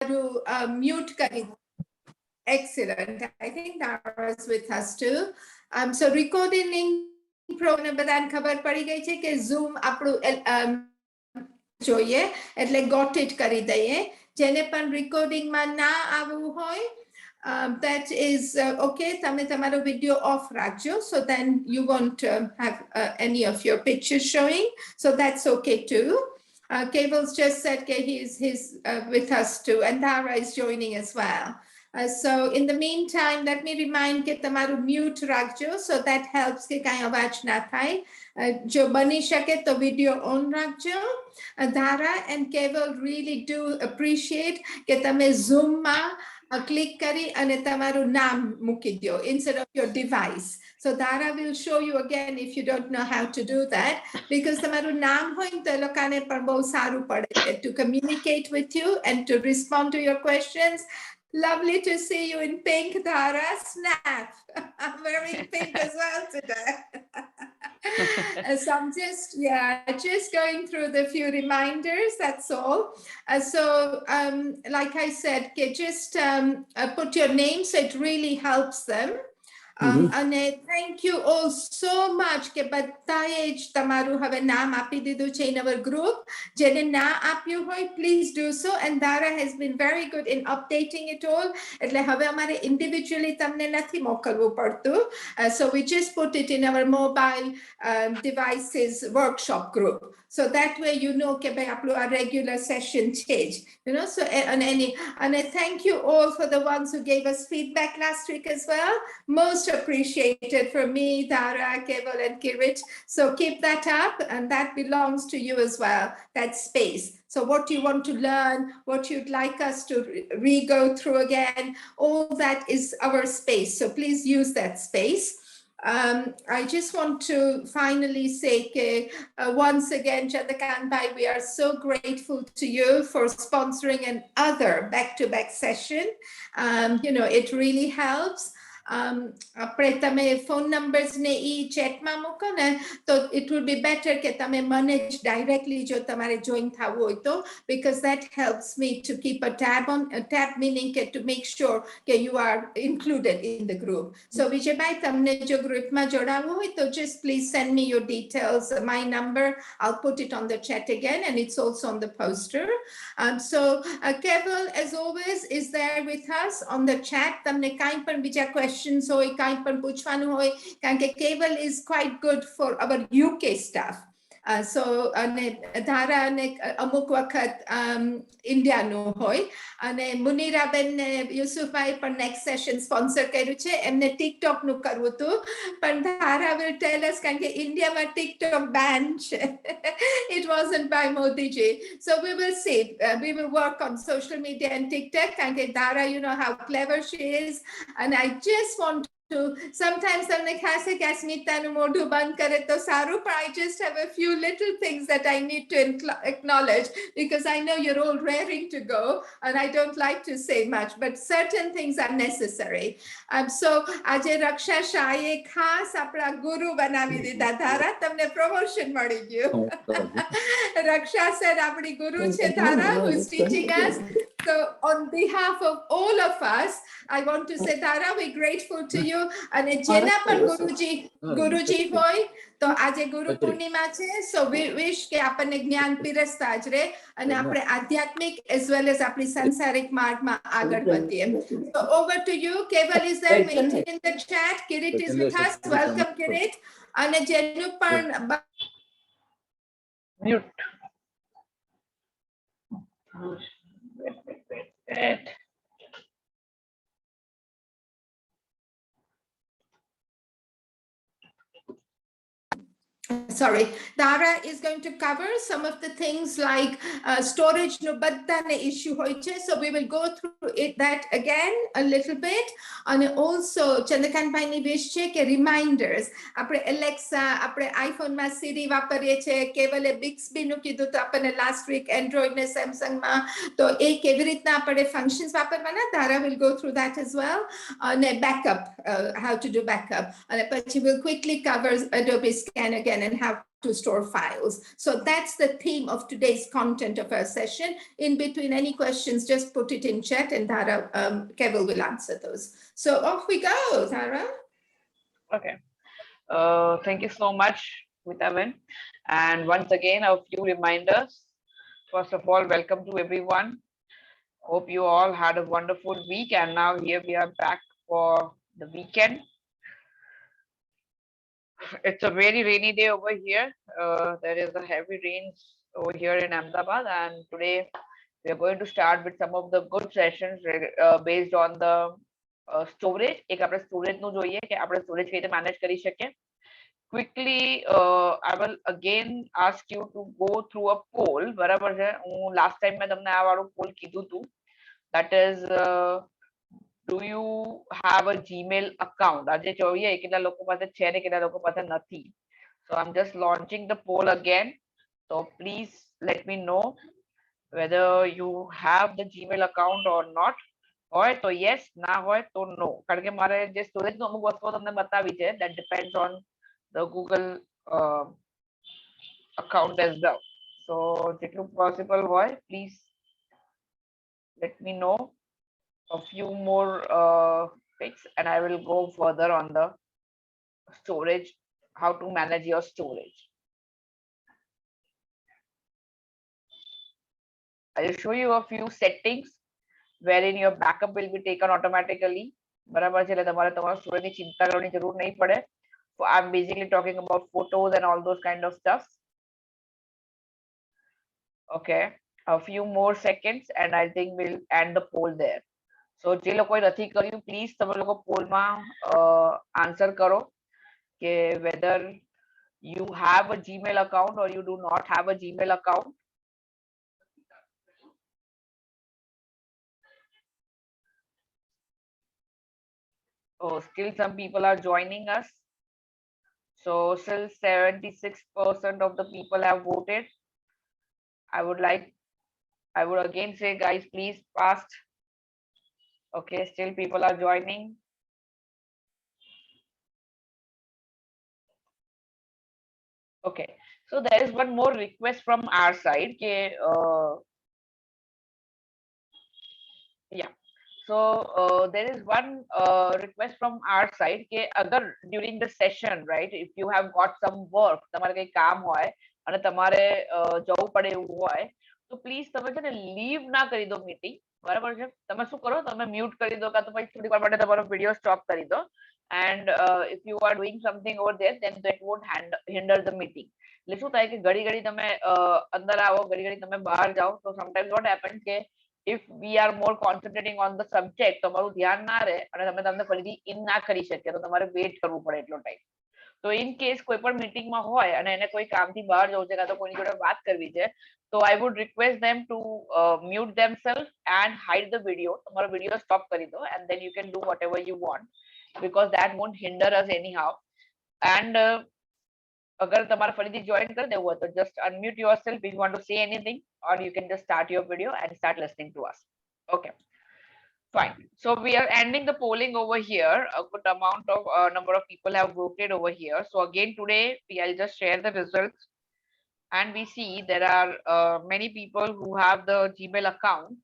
mute કરી. Excellent. I think Dara's with us too. So recording program બધાને ખબર પડી ગઈ છે કે Zoom આપણું જોઈએ એટલે got it કરી દઈએ. જેને પણ recordingમાં ના આવવું હોય that is okay. તમે તમારો video off રાખજો, so then you won't have any of your pictures showing, so that's okay too. Keval's just said he's with us too, and Dara is joining as well. So in the meantime, let me remind કે તમારું mute રાખજો, so that helps કે કાંઈ અવાજ ના થાય. જો બની શકે તો video on રાખજો. Dara and Keval really do appreciate કે તમે Zoom માં click કરી અને તમારું નામ મૂકી દો instead of your device. So Dara will show you again if you don't know how to do that, because તમારું નામ હોય તો એ લોકોને પણ બહુ સારું પડે to communicate with you and to respond to your questions. Lovely to see you in pink, Dara. Snap. I'm wearing pink as well today. So I'm just going through the few reminders, that's all. So like I said, just put your name, so it really helps them. And thank you all so much કે બધાએ જ તમારું હવે નામ આપી દીધું છે in our group. જેને ના આપ્યું હોય, please do so, and Dara has been very good in updating it all. એટલે હવે અમારે individually તમને નથી મોકલવું પડતું. So we just put it in our mobile devices workshop group. So that way you know કે ભાઈ આપણું આ regular session છે જ. You know, so and I thank you all for the ones who gave us feedback last week as well. Most appreciated from me, Dara, Keval, and Kirit. So keep that up, and that belongs to you as well, that space. So what you want to learn, what you'd like us to re-go through again, all that is our space. So please use that space. I just want to finally say once again, Chandrakant Bhai, we are so grateful to you for sponsoring another back-to-back session. You know, it really helps. આપણે તમે phone numbers ને ઈ ચેટમાં મૂકો ને તો it would be better કે તમે મને જ directly જો તમારે join થવું હોય તો, because that helps me to keep a tab meaning to make sure that you are included in the group. So Vijaybai, તમને જો ગ્રુપમાં જોડાવવું હોય તો just please send me your details, my number, I'll put it on the chat again, and it's also on the poster. So Keval, as always, is there with us on the chat. તમને કાંઈ પણ બીજા questions હોય, કાંઈ પણ પૂછવાનું હોય, કારણ કે Keval is quite good for our UK stuff. So ધારા અને અમુક વખત ઇન્ડિયાનું હોય, અને મુનિરાબેન ને યુસુફભાઈ પણ નેક્સ્ટ સેશન સ્પોન્સર કર્યું છે. એમને ટિકટોકનું કરવું હતું, પણ ધારા will tell us કારણ કે ઇન્ડિયામાં ટિકટોક બેન છે. It wasn't by Modi ji. So we will see. We will work on social media and TikTok. કારણ કે ધારા, you know how clever she is, and I just want to sometimes તમને ખાસે કે સ્મિતાનું મોઢું બંધ કરે તો સારું, but I just have a few little things that I need to acknowledge, because I know you're all raring to go and I don't like to say much, but certain things are necessary. So આજે રક્ષા શાહે ખાસ આપણા ગુરુ બનાવી દીધા. ધારા, તમને promotion મળી ગયું. રક્ષા સર આપણી ગુરુ છે ધારા, who is teaching us. So on behalf of all of us, I want to say, Dara, we're grateful to you. And જેના પણ ગુરુજી હોય તો આજે ગુરુ પૂર્ણિમા છે, so we wish કે આપણને જ્ઞાન પીરસતા જ રહે અને આપણે આધ્યાત્મિક as well as આપણી સંસારિક માર્ગમાં આગળ વધીએ. So over to you. Keval is there waiting in the chat. Kirit is with us. Welcome, Kirit. અને જેનું પણ mute. Wait. Sorry, Dara is going to cover some of the things like storage no badane issue hoy che, so we will go through that again a little bit. And also Chandrakant bhai ni wish che ke reminders apne Alexa apne iPhone ma Siri વાપરીએ છે, કેવલે Bixby નું કીધું તો આપણને last week Android ને Samsung માં તો એ કેવી રીતના આપણે functions વાપરવાના, Dara will go through that as well. And backup, how to do backup, and પછી we'll quickly cover Adobe Scan again and how to store files. So that's the theme of today's content of our session. In between any questions, just put it in chat and Tara, Kevil will answer those. So off we go, Tara. Okay. Thank you so much, Vitamin. And once again, a few reminders. First of all, welcome to everyone. Hope you all had a wonderful week. And now here we are back for the weekend. It's a very rainy day over here. There is a heavy rains over here in Ahmedabad. And today we are going to start with some of the good sessions based on the storage. એક આપણે storage નું જોઈએ કે આપણે storage કઈ રીતે manage કરી શકીએ. Quickly, I will again ask you to go through a poll. બરાબર છે, હું last time મેં તમને આ વાળું poll કીધું હતું. That is, do you have a Gmail account? આજે જોઈએ કેટલા લોકો પાસે છે ને કેટલા લોકો પાસે નથી. So I'm just launching the poll again. So please let me know whether you have the Gmail account or not. હોય તો yes, ના હોય તો no. કારણ કે મારે જે સ્ટોરેજ નું અમુક વસ્તુઓ તમને બતાવી છે, that depends on the Google account as well. So જેટલું possible હોય, please let me know a few more picks and I will go further on the storage, how to manage your storage. I will show you a few settings wherein your backup will be taken automatically. બરાબર છે, એટલે તમારે તમારા સ્ટોરેજની ચિંતા કરવાની જરૂર નહીં પડે. So I'm basically talking about photos and all those kind of stuff. Okay, a few more seconds and I think we'll end the poll there. So જે લોકોએ નથી કર્યું, please તમે લોકો પોલમાં answer કરો કે whether you have a Gmail account or you do not have a Gmail account. Oh, still some people are joining us. So still 76% of the people have voted. I would again say, guys, please fast. Okay, still people are joining. Okay, so there is one more request from our side. Yeah. So there is one request from our side કે અગર during the session, right, if you have got some work, તમારે કઈ કામ હોય અને તમારે જવું પડે એવું હોય, તો પ્લીઝ તમે છે ને લીવ ના કરી દો મીટિંગ. બરાબર છે, તમે શું કરો, તમે મ્યુટ કરી દો, કાં તો પછી થોડી વાર માટે તમારો વિડિયો સ્ટોપ કરી દો. And if you are doing something over there, then that won't hinder the meeting. એટલે શું થાય કે ઘડી ઘડી તમે અંદર આવો, ઘડી ઘડી તમે બહાર જાઓ. So sometimes what happens કે if we are more concentrating on the subject, તમારું ધ્યાન ના રહે અને તમે તમને ફરીથી ઇન ના કરી શકે, તો તમારે વેઇટ કરવું પડે એટલો ટાઈમ. તો ઇન કેસ કોઈ પણ મીટિંગમાં હોય અને એને કોઈ કામથી બહાર જવું છે કાં તો કોઈની જોડે વાત કરવી છે, તો I would request them to mute themselves and hide the video. તમારો વિડિયો સ્ટોપ કરી દો and then you can do whatever you want, because that won't hinder us anyhow. And अगर तुम्हारा फरीदी join कर दे हुआ, तो just unmute yourself if you want to say anything, or you can just start your video and start listening to us. Okay, fine. So we are ending the polling over here. A good amount of number of people have voted over here. So again today I'll just share the results, and we see there are many people who have the Gmail account.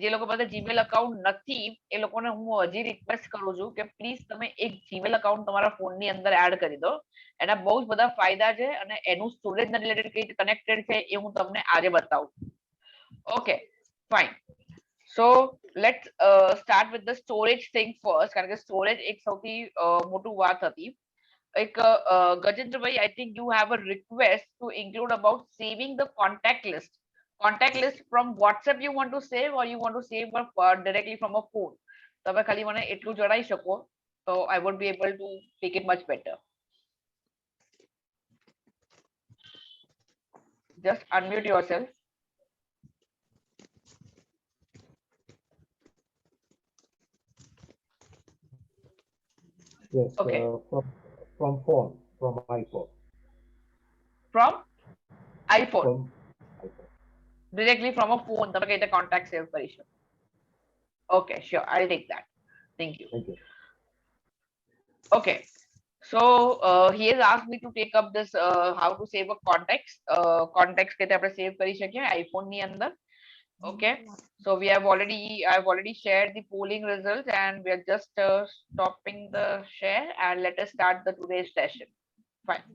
જે લોકો પાસે Gmail account નથી, એ લોકોને હું હજી request કરું છું કે પ્લીઝ તમે એક જીમેલ અકાઉન્ટ તમારા ફોનની અંદર એડ કરી દો. એના બહુ જ બધા ફાયદા છે અને એનું સ્ટોરેજના રિલેટેડ કઈ રીતે કનેક્ટેડ છે એ હું તમને આજે બતાવું. Okay, fine. So let's start with the storage thing first, કારણ કે સ્ટોરેજ એક સૌથી મોટું વાત હતી. એક Gajendrabhai, I think you have a request to include about saving the contact list. Contact list from WhatsApp you want to save, or you want to save directly from a phone? તમે ખાલી મને એટલું જણાવી શકો, so I would be able to take it much better. Just unmute yourself. Yes. Okay. From phone, from iPhone. From iPhone. From iPhone. Directly from a phone, તમે કઈ રીતે contact save કરી શકો? Okay, sure, I'll take that. Thank you. Thank you. Okay, So he has asked me to take up this how to save a context. Context કે આપણે save કરી શકીએ iPhone ની અંદર. Okay. So I've already shared the polling results and we are just stopping the share and let us start the today's session. Fine.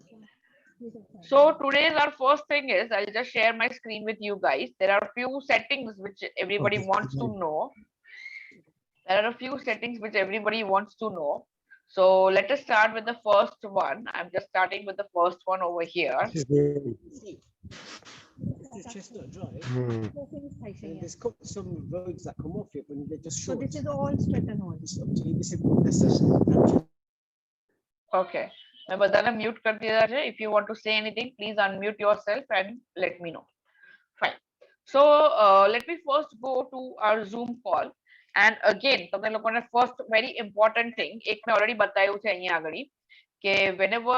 So today's our first thing is I'll just share my screen with you guys. There are a few settings which everybody wants to know. There are a few settings which everybody wants to know. So let us start with the first one. I'm just starting with the first one over here. This is Chestnut Drive. And there's some roads that come off it, but they're just So short. this is all straight and all. It's up to you. This is Okay. मैं बधाने mute कर दिया है. If you want to say anything, please unmute yourself and let me know. Fine. So let me first go to our Zoom call. And again, તમને લોકોને first very important thing એક મેં already બતાવ્યું છે અહીંયા આગળ કે whenever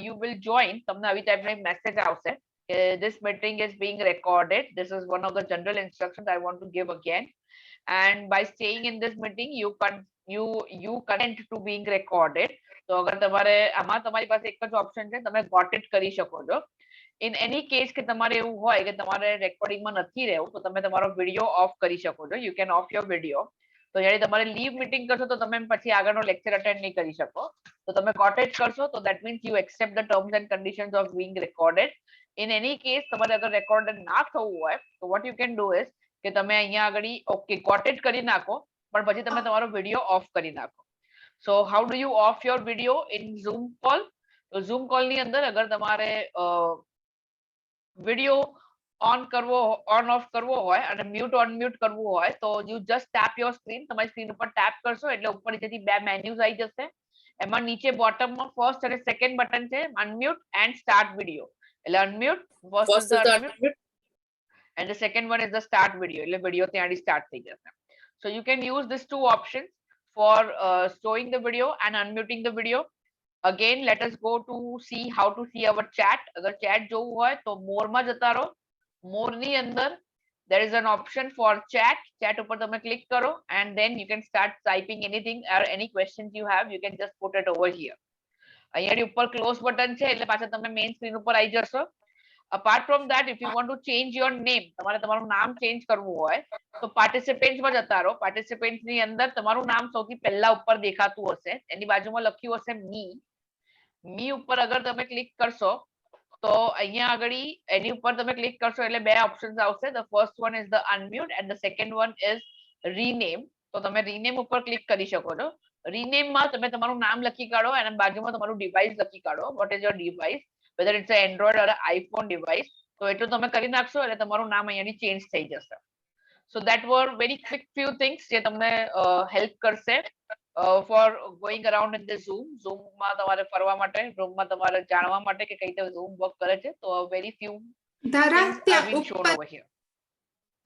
you will join તમને આવી ટાઈપનો એક મેસેજ આવશે કે this meeting is being recorded. This is one of the general instructions I want to give again. And by staying in this meeting, you consent to being recorded. તો અગર તમારે આમાં તમારી પાસે એક જ ઓપ્શન છે તમે ગોટ ઇટ કરી શકો છો. In any case કે તમારે એવું હોય કે તમારે રેકોર્ડિંગ માં નથી રહેવું તો તમે તમારો વિડિયો ઓફ કરી શકો છો. You can off your video. તો જ્યારે તમારે લીવ મીટિંગ કરશો તો તમે પછી આગળનો લેક્ચર અટેન્ડ નહીં કરી શકો. તો તમે ગોટ ઇટ કરશો તો that means you accept the terms and conditions of being recorded. In any case તમારે અગર રેકોર્ડેડ ના થવું હોય તો what you can do is કે તમે અહીંયા આગળ ઓકે ગોટ ઇટ કરી નાખો પણ પછી તમે તમારો વિડિયો ઓફ કરી નાખો. So how do you off your video in Zoom call? તો Zoom call ની અંદર અગર તમારે વિડિયો ઓન કરવો ઓન ઓફ કરવો હોય અને મ્યુટ ઓન મ્યુટ કરવું હોય તો you just tap your screen. તમારી સ્ક્રીન ઉપર ટેપ કરશો એટલે ઉપર નીચેથી બે મેન્યુઝ આવી જશે. એમાં નીચે બોટમમાં ફર્સ્ટ અને સેકન્ડ બટન છે અનમ્યુટ એન્ડ સ્ટાર્ટ વિડિયો. એટલે unmute first is the unmute and the second one is the start video. એટલે વિડિયો ત્યાંથી સ્ટાર્ટ થઈ જશે. So you can use these two options for showing the video and unmuting the video. Again, let us go to see how to see our chat. अगर chat જોવું હોય તો more માં જતા રહો. More ની અંદર there is an option for chat. Chat ઉપર તમે click કરો and then you can start typing anything or any questions you have. You can just put it over here. અહીંયાની ઉપર close button છે એટલે પાછા તમે main screen ઉપર આવી જશો. Apart from that, if you want to change your name, તમારે તમારું નામ ચેન્જ કરવું હોય તો પાર્ટિસિપેન્ટ્સ માં જતા રહો. પાર્ટિસિપેન્ટ્સ ની અંદર તમારું નામ સૌથી પહેલા ઉપર દેખાતું હશે. એની બાજુમાં લખ્યું હશે મી ઉપર અગર તમે ક્લિક કરશો તો અહીંયા આગળ એની ઉપર તમે ક્લિક કરશો એટલે બે ઓપ્શન્સ આવશે. The first one is the unmute and the second one is rename. તો તમે rename ઉપર ક્લિક કરી શકો છો. rename માં તમે તમારું નામ લખી કાઢો અને બાજુમાં તમારું ડિવાઇસ લખી કાઢો. what is your device, whether it's an Android or an iPhone device. તો એટલું તમે કરી નાખશો એટલે તમારું નામ અહીંયાથી ચેન્જ થઈ જશે. So that were very quick few things જે તમને help કરશે for going around in the Zoom. Zoom માં તમારે ફરવા માટે, Zoom માં તમારે જાણવા માટે કે કઈ રીતે Zoom work કરે છે. તો very few ધારા things ત્યાં have been shown ઉપર over here.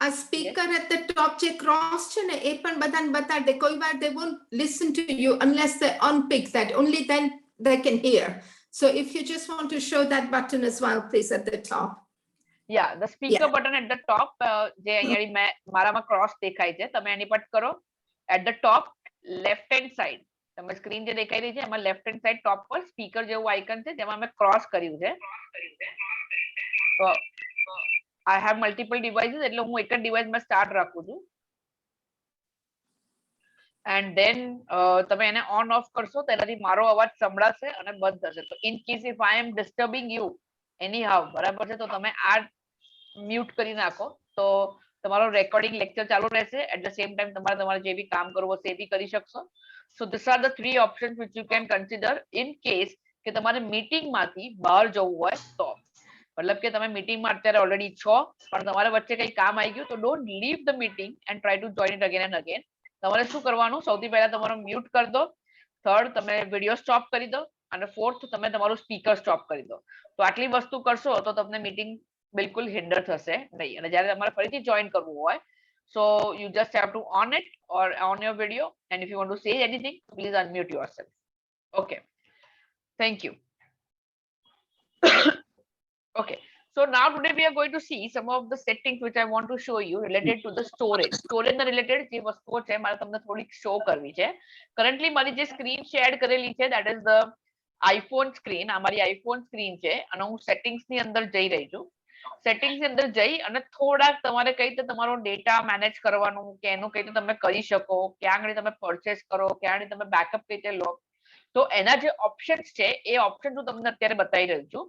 આ સ્પીકર at the top જે cross છે ને એ પણ બધાને બતાડી દે. કોઈ વાર they won't listen to you unless they unpick that. Only then they can hear. So if you just want to show that button as well, please, at the top. Yeah, the speaker Yeah. button at the top જે અહીંયા મારામાં cross દેખાય છે તમે એની પર કરો. At the top left hand side તમે screen જે દેખાઈ રહી છે એમાં લેફ્ટ હેન્ડ સાઈડ ટોપ પર સ્પીકર જેવું આઇકન છે જેમાં મેં ક્રોસ કર્યું છે. તો I have multiple devices એટલે હું એક જ ડિવાઇસમાં સ્ટાર્ટ રાખું છું. and then તમે એને ઓન ઓફ કરશો તેનાથી મારો અવાજ સંભળાશે અને બંધ થશે. તો in case if I am disturbing you anyhow બરાબર છે તો તમે આ મ્યુટ કરી નાખો તો તમારો રેકોર્ડિંગ લેક્ચર ચાલુ રહેશે. at the same time તમારે તમારે જે બી કામ કરવું હશે એ બી કરી શકશો. so these are the three options which you can consider in case કે તમારે મીટિંગ માંથી બહાર જવું હોય તો. મતલબ કે તમે મીટિંગમાં અત્યારે ઓલરેડી છો પણ તમારા વચ્ચે કઈ કામ આવી ગયું તો don't leave the meeting and try to join it again and again. તમારે શું કરવાનું સૌથી પહેલા તમારો મ્યુટ કરી દો, થર્ડ તમે વિડિયો સ્ટોપ કરી દો અને ફોર્થ તમે તમારું સ્પીકર સ્ટોપ કરી દો. તો આટલી વસ્તુ કરશો તો તમને મીટિંગ બિલકુલ હિન્ડર થશે નહીં. અને જ્યારે તમારે ફરીથી જોઈન કરવું હોય so you just have to on it or on your video and if you want to say anything please unmute yourself. Okay, thank you. Okay, so now today we are going to see some of the settings which I want to show you related to the storage. Storage ના related જે વસ્તુઓ છે મારે તમને થોડીક show કરવી છે. Currently મારી જે સ્ક્રીન શેર કરેલી છે that is the iPhone screen, અમારી આઈફોન સ્ક્રીન છે અને હું સેટિંગ્સ ની અંદર જઈ રહી છું. સેટિંગ્સ ની અંદર જઈ અને થોડાક તમારે કઈ રીતે તમારો ડેટા મેનેજ કરવાનું કે એનું કઈ રીતે તમે કરી શકો, ક્યાં આગળ તમે પરચેસ કરો, ક્યાં આગળ તમે બેકઅપ કઈ રીતે લો, તો એના જે ઓપ્શન્સ છે એ ઓપ્શન હું તમને અત્યારે બતાવી રહ્યો છું.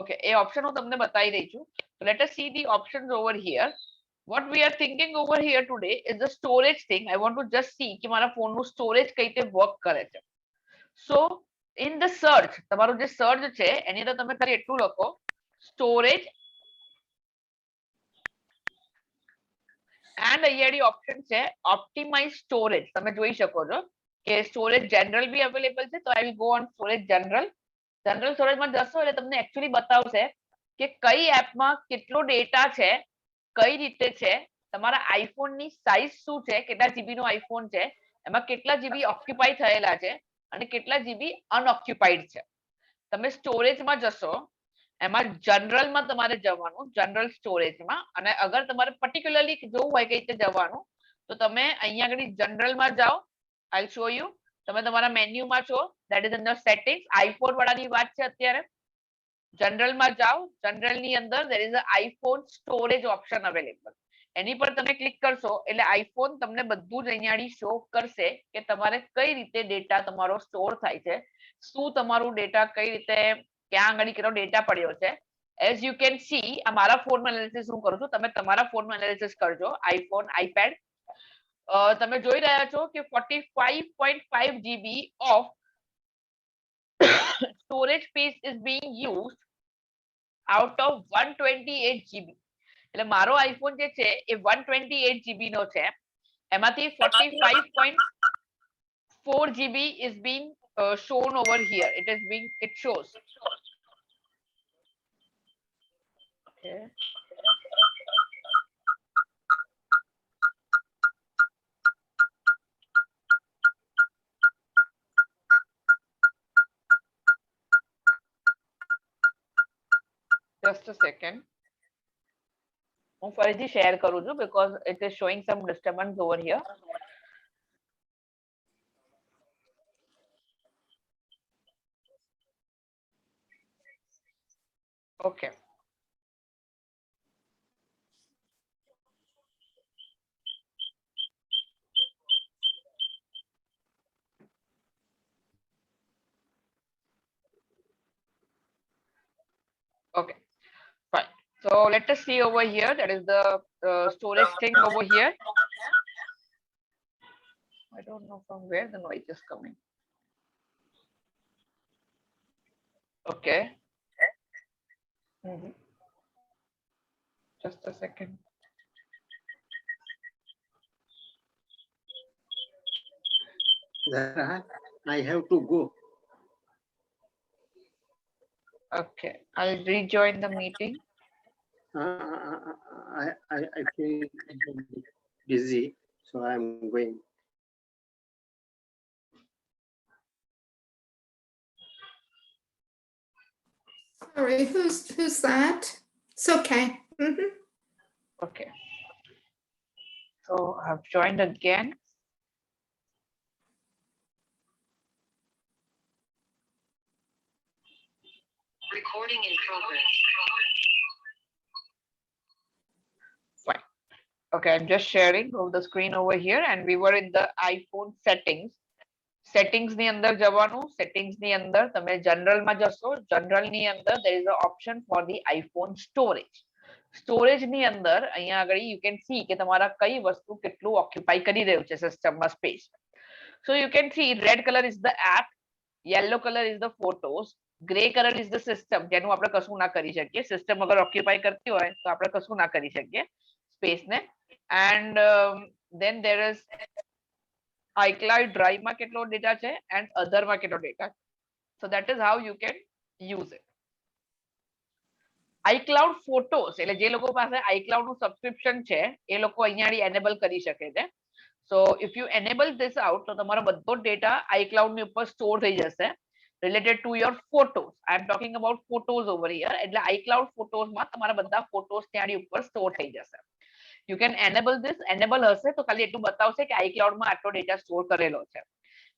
ઓકે, એ ઓપ્શન હું તમને બતાવી રહી છું. Let S C the options over here. What we are thinking over here today is the storage thing. I want to just see કે મારા ફોન નું સ્ટોરેજ કઈ રીતે વર્ક કરે છે. So in the search, તમારું જે સર્ચ છે એની અંદર તમે ખાલી એટલું લખો સ્ટોરેજ, એન્ડ અહીંયાની ઓપ્શન છે ઓપ્ટિમાઇઝ સ્ટોરેજ. તમે જોઈ શકો છો કે સ્ટોરેજ જનરલ બી અવેલેબલ છે. તો I will go on storage general. General સ્ટોરેજમાં જશો એટલે તમને એકચ્યુઅલી બતાવશે કે કઈ એપમાં કેટલો ડેટા છે, કઈ રીતે છે, તમારા આઈફોન ની સાઇઝ શું છે, કેટલા જીબી નો આઈફોન છે, એમાં કેટલા જીબી ઓક્યુપાઈ થયેલા છે અને કેટલા જીબી અનઓક્યુપાઈડ છે. તમે સ્ટોરેજમાં જશો, એમાં જનરલમાં તમારે જવાનું, જનરલ સ્ટોરેજમાં. અને અગર તમારે પર્ટિક્યુલરલી જોવું હોય કઈ રીતે જવાનું તો તમે અહીંયા આગળ જનરલમાં જાઓ. I show you. તમે તમારા મેન્યુમાં છો, that is under settings. IPhone વાળાની વાત છે અત્યારે. જનરલમાં જાઓ, જનરલ ની અંદર there is a iPhone storage option available. એની પર તમે ક્લિક કરશો એટલે આઈફોન તમને બધું જ અહીંયા શો કરશે કે તમારે કઈ રીતે ડેટા તમારો સ્ટોર થાય છે, શું તમારું ડેટા કઈ રીતે, ક્યાં આગળ કેટલો ડેટા પડ્યો છે. એઝ યુ કેન સી, આ મારા ફોનમાં એનાલિસિસ હું કરું છું, તમે તમારા ફોનમાં એનાલિસિસ કરજો. IPhone, iPad. તમે જોઈ રહ્યા છો કે 45.5 GB of storage space is being used out of 128 GB. એટલે મારો આઈફોન જે છે એ 128 GB નો છે. એમાંથી 45.4 GB is being shown over here. It shows. Okay. Just a second. હું ફરીથી શેર કરું છું because it is showing some disturbance over here. Okay. Okay. Fine. So let us see over here. That is the storage thing over here. I don't know from where the noise is coming. Okay. Just a second. I have to go. Okay, I'll rejoin the meeting. I feel busy, so I'm going. Sorry, who's that? It's okay. Okay. So I've joined again. Recording in progress. Fine. Okay, I'm just sharing over the screen over here, and we were in the iPhone settings. Settings ની અંદર જવાનું. Settings ની અંદર તમે general માં જશો. General ની અંદર there is an option for the iPhone storage. Storage ની અંદર અહીંયા આગળ you can see કે તમારા કઈ વસ્તુ કેટલું occupy કરી રહ્યું છે system માં space. So you can see red color is the app, yellow color is the photos, grey color is the system જેનું આપણે કશું ના કરી શકીએ. System અગર occupy કરતી હોય તો આપણે કશું ના કરી શકીએ space ને. And then there is iCloud Drive માં કેટલો ડેટા છે and other માં કેટલો data. So that is how you can use it. iCloud Photos એટલે જે લોકો પાસે iCloud નું સબસ્ક્રિપ્શન છે એ લોકો અહીંયા enable કરી શકે છે. So if you enable this out તો તમારો બધો ડેટા iCloud ની ઉપર સ્ટોર થઈ જશે related to your photos. I am talking about photos over here. એટલે iCloud Photos માં તમારા બધા photos ત્યાંની ઉપર સ્ટોર થઈ જશે. You can enable this. Enable હશે તો ખાલી એટલું બતાવશે કે iCloud માં આટલો ડેટા સ્ટોર કરેલો છે.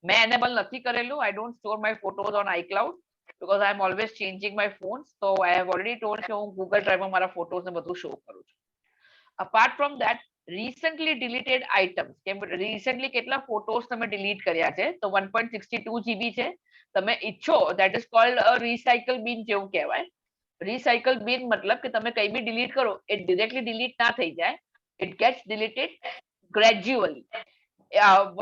મેં એનેબલ નથી કરેલું. I don't store my photos on iCloud because I'm always changing my phones. So I have already told કે હું Google Drive માં મારા ફોટોસ ને બધું શો કરું છું. Apart from that, recently deleted items. કે recently કેટલા ફોટોસ તમે ડિલીટ કર્યા છે તો 1.62 GB છે. તમે ઈચ્છો that is called a recycle bin જેવું કહેવાય. recycle bin મતલબ કે તમે કઈ બી ડિલીટ કરો એ ડિરેક્ટલી ડિલીટ ના થઈ જાય. It gets deleted gradually.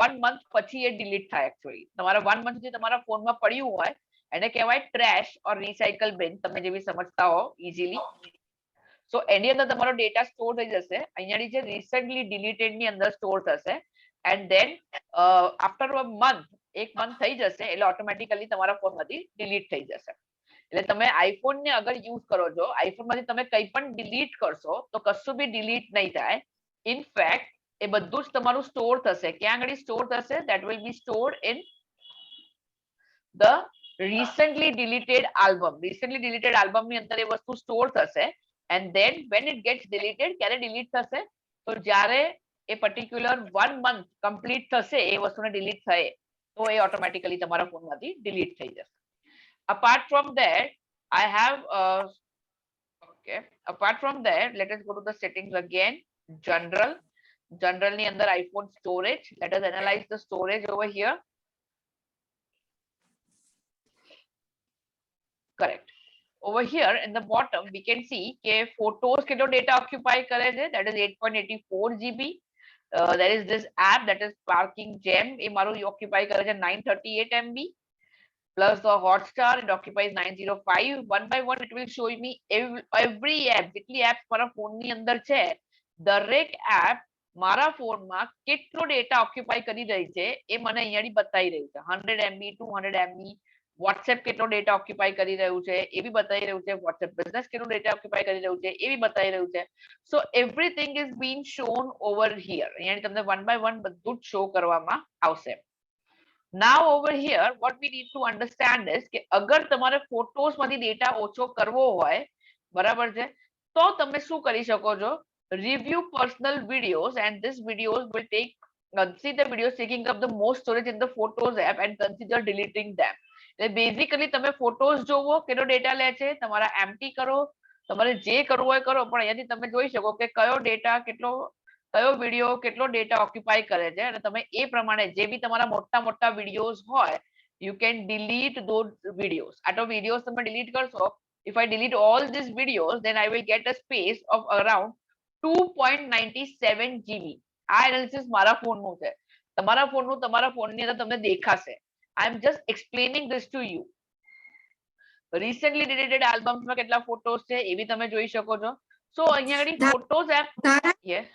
1 month પછી એ ડિલીટ થાય. એકચ્યુઅલી તમારા 1 month જે તમારા ફોનમાં પડ્યું હોય એને કહેવાય ટ્રેશ ઓર રિસાયકલ બિન. તમે જેવી સમજતા હો ઇઝીલી. સો એની અંદર તમારો ડેટા સ્ટોર થઈ જશે. અહીંયાની જે રિસેન્ટલી ડિલીટેડ ની અંદર સ્ટોર થશે and then after a month, 1 month થઈ જશે એટલે ઓટોમેટિકલી તમારા ફોનમાંથી ડિલીટ થઈ જશે. એટલે તમે આઈફોન ને અગર યુઝ કરો છો, આઈફોન માંથી તમે કંઈ પણ ડિલીટ કરશો તો કશું બી ડિલીટ નહીં થાય. ઇનફેક્ટ એ બધું જ તમારું સ્ટોર થશે. ક્યાં આગળ સ્ટોર થશે? That will be stored in the recently deleted album. recently deleted album ની અંદર એ વસ્તુ સ્ટોર થશે and then when it gets deleted, ક્યારે ડિલીટ થશે? તો જ્યારે એ પર્ટિક્યુલર 1 month કમ્પ્લીટ થશે એ વસ્તુને ડિલીટ થાય તો એ ઓટોમેટિકલી તમારા ફોનમાંથી ડિલીટ થઈ જશે. apart from that I have okay, apart from that let us go to the settings again. general ની અંદર iPhone storage. let us analyze the storage over here. correct. Over here in the bottom we can see કે photos કેટલો data occupy કરે છે, that is 8.84 GB. there is this app that is Sparking Gem, એ મારું occupy કરે છે 938 MB. plus the Hotstar, it occupies 905. one by one it will show me every app. જેટલી apps મારા phone ની અંદર છે દરેક app મારા ફોનમાં કેટલો ડેટા ઓક્યુપાય કરી રહી છે એ મને અહીંયાથી બતાવી રહ્યું છે. 100 MB, 200 MB. WhatsApp કેટલો ડેટા ઓક્યુપાય કરી રહ્યું છે એ બી બતાવી રહ્યું છે. WhatsApp business કેટલો ડેટા ઓક્યુપાય કરી રહ્યું છે એ બી બતાવી રહ્યું છે. સો everything is bin shown over here. અહીંયાથી તમને 1 by 1 બધું જ શો કરવામાં આવશે. Now over here what we need to understand is કે અગર તમારે ફોટોસ માંથી ડેટા ઓછો કરવો હોય, બરાબર છે, તો તમે શું કરી શકો છો? review personal videos and this videos will take see the videos taking up the most storage in the photos app and consider deleting them. એટલે બેઝિકલી તમે ફોટોસ જોવો કેટલો ડેટા લે છે, તમારા એમ્પ્ટી કરો, તમારે જે કરવું હોય કરો, પણ અહીંયાથી તમે જોઈ શકો કે કયો ડેટા કેટલો, કયો વિડિયો કેટલો ડેટા ઓક્યુપાય કરે છે અને તમે એ પ્રમાણે જે બી તમારા મોટા વિડિયોઝ હોય you can delete those videos. આટો વિડિયોઝ તમે ડિલીટ કરશો, if I delete all these videos then I will get a space of around 2.97 GB. આ એનાલિસિસ મારા ફોનનું છે. તમારા ફોનનું તમારા ફોનની અંદર તમને દેખાશે. I am just explaining this to you. recently deleted albums માં કેટલા ફોટોસ છે એ બી તમે જોઈ શકો છો. So અહીંયા photos app yes.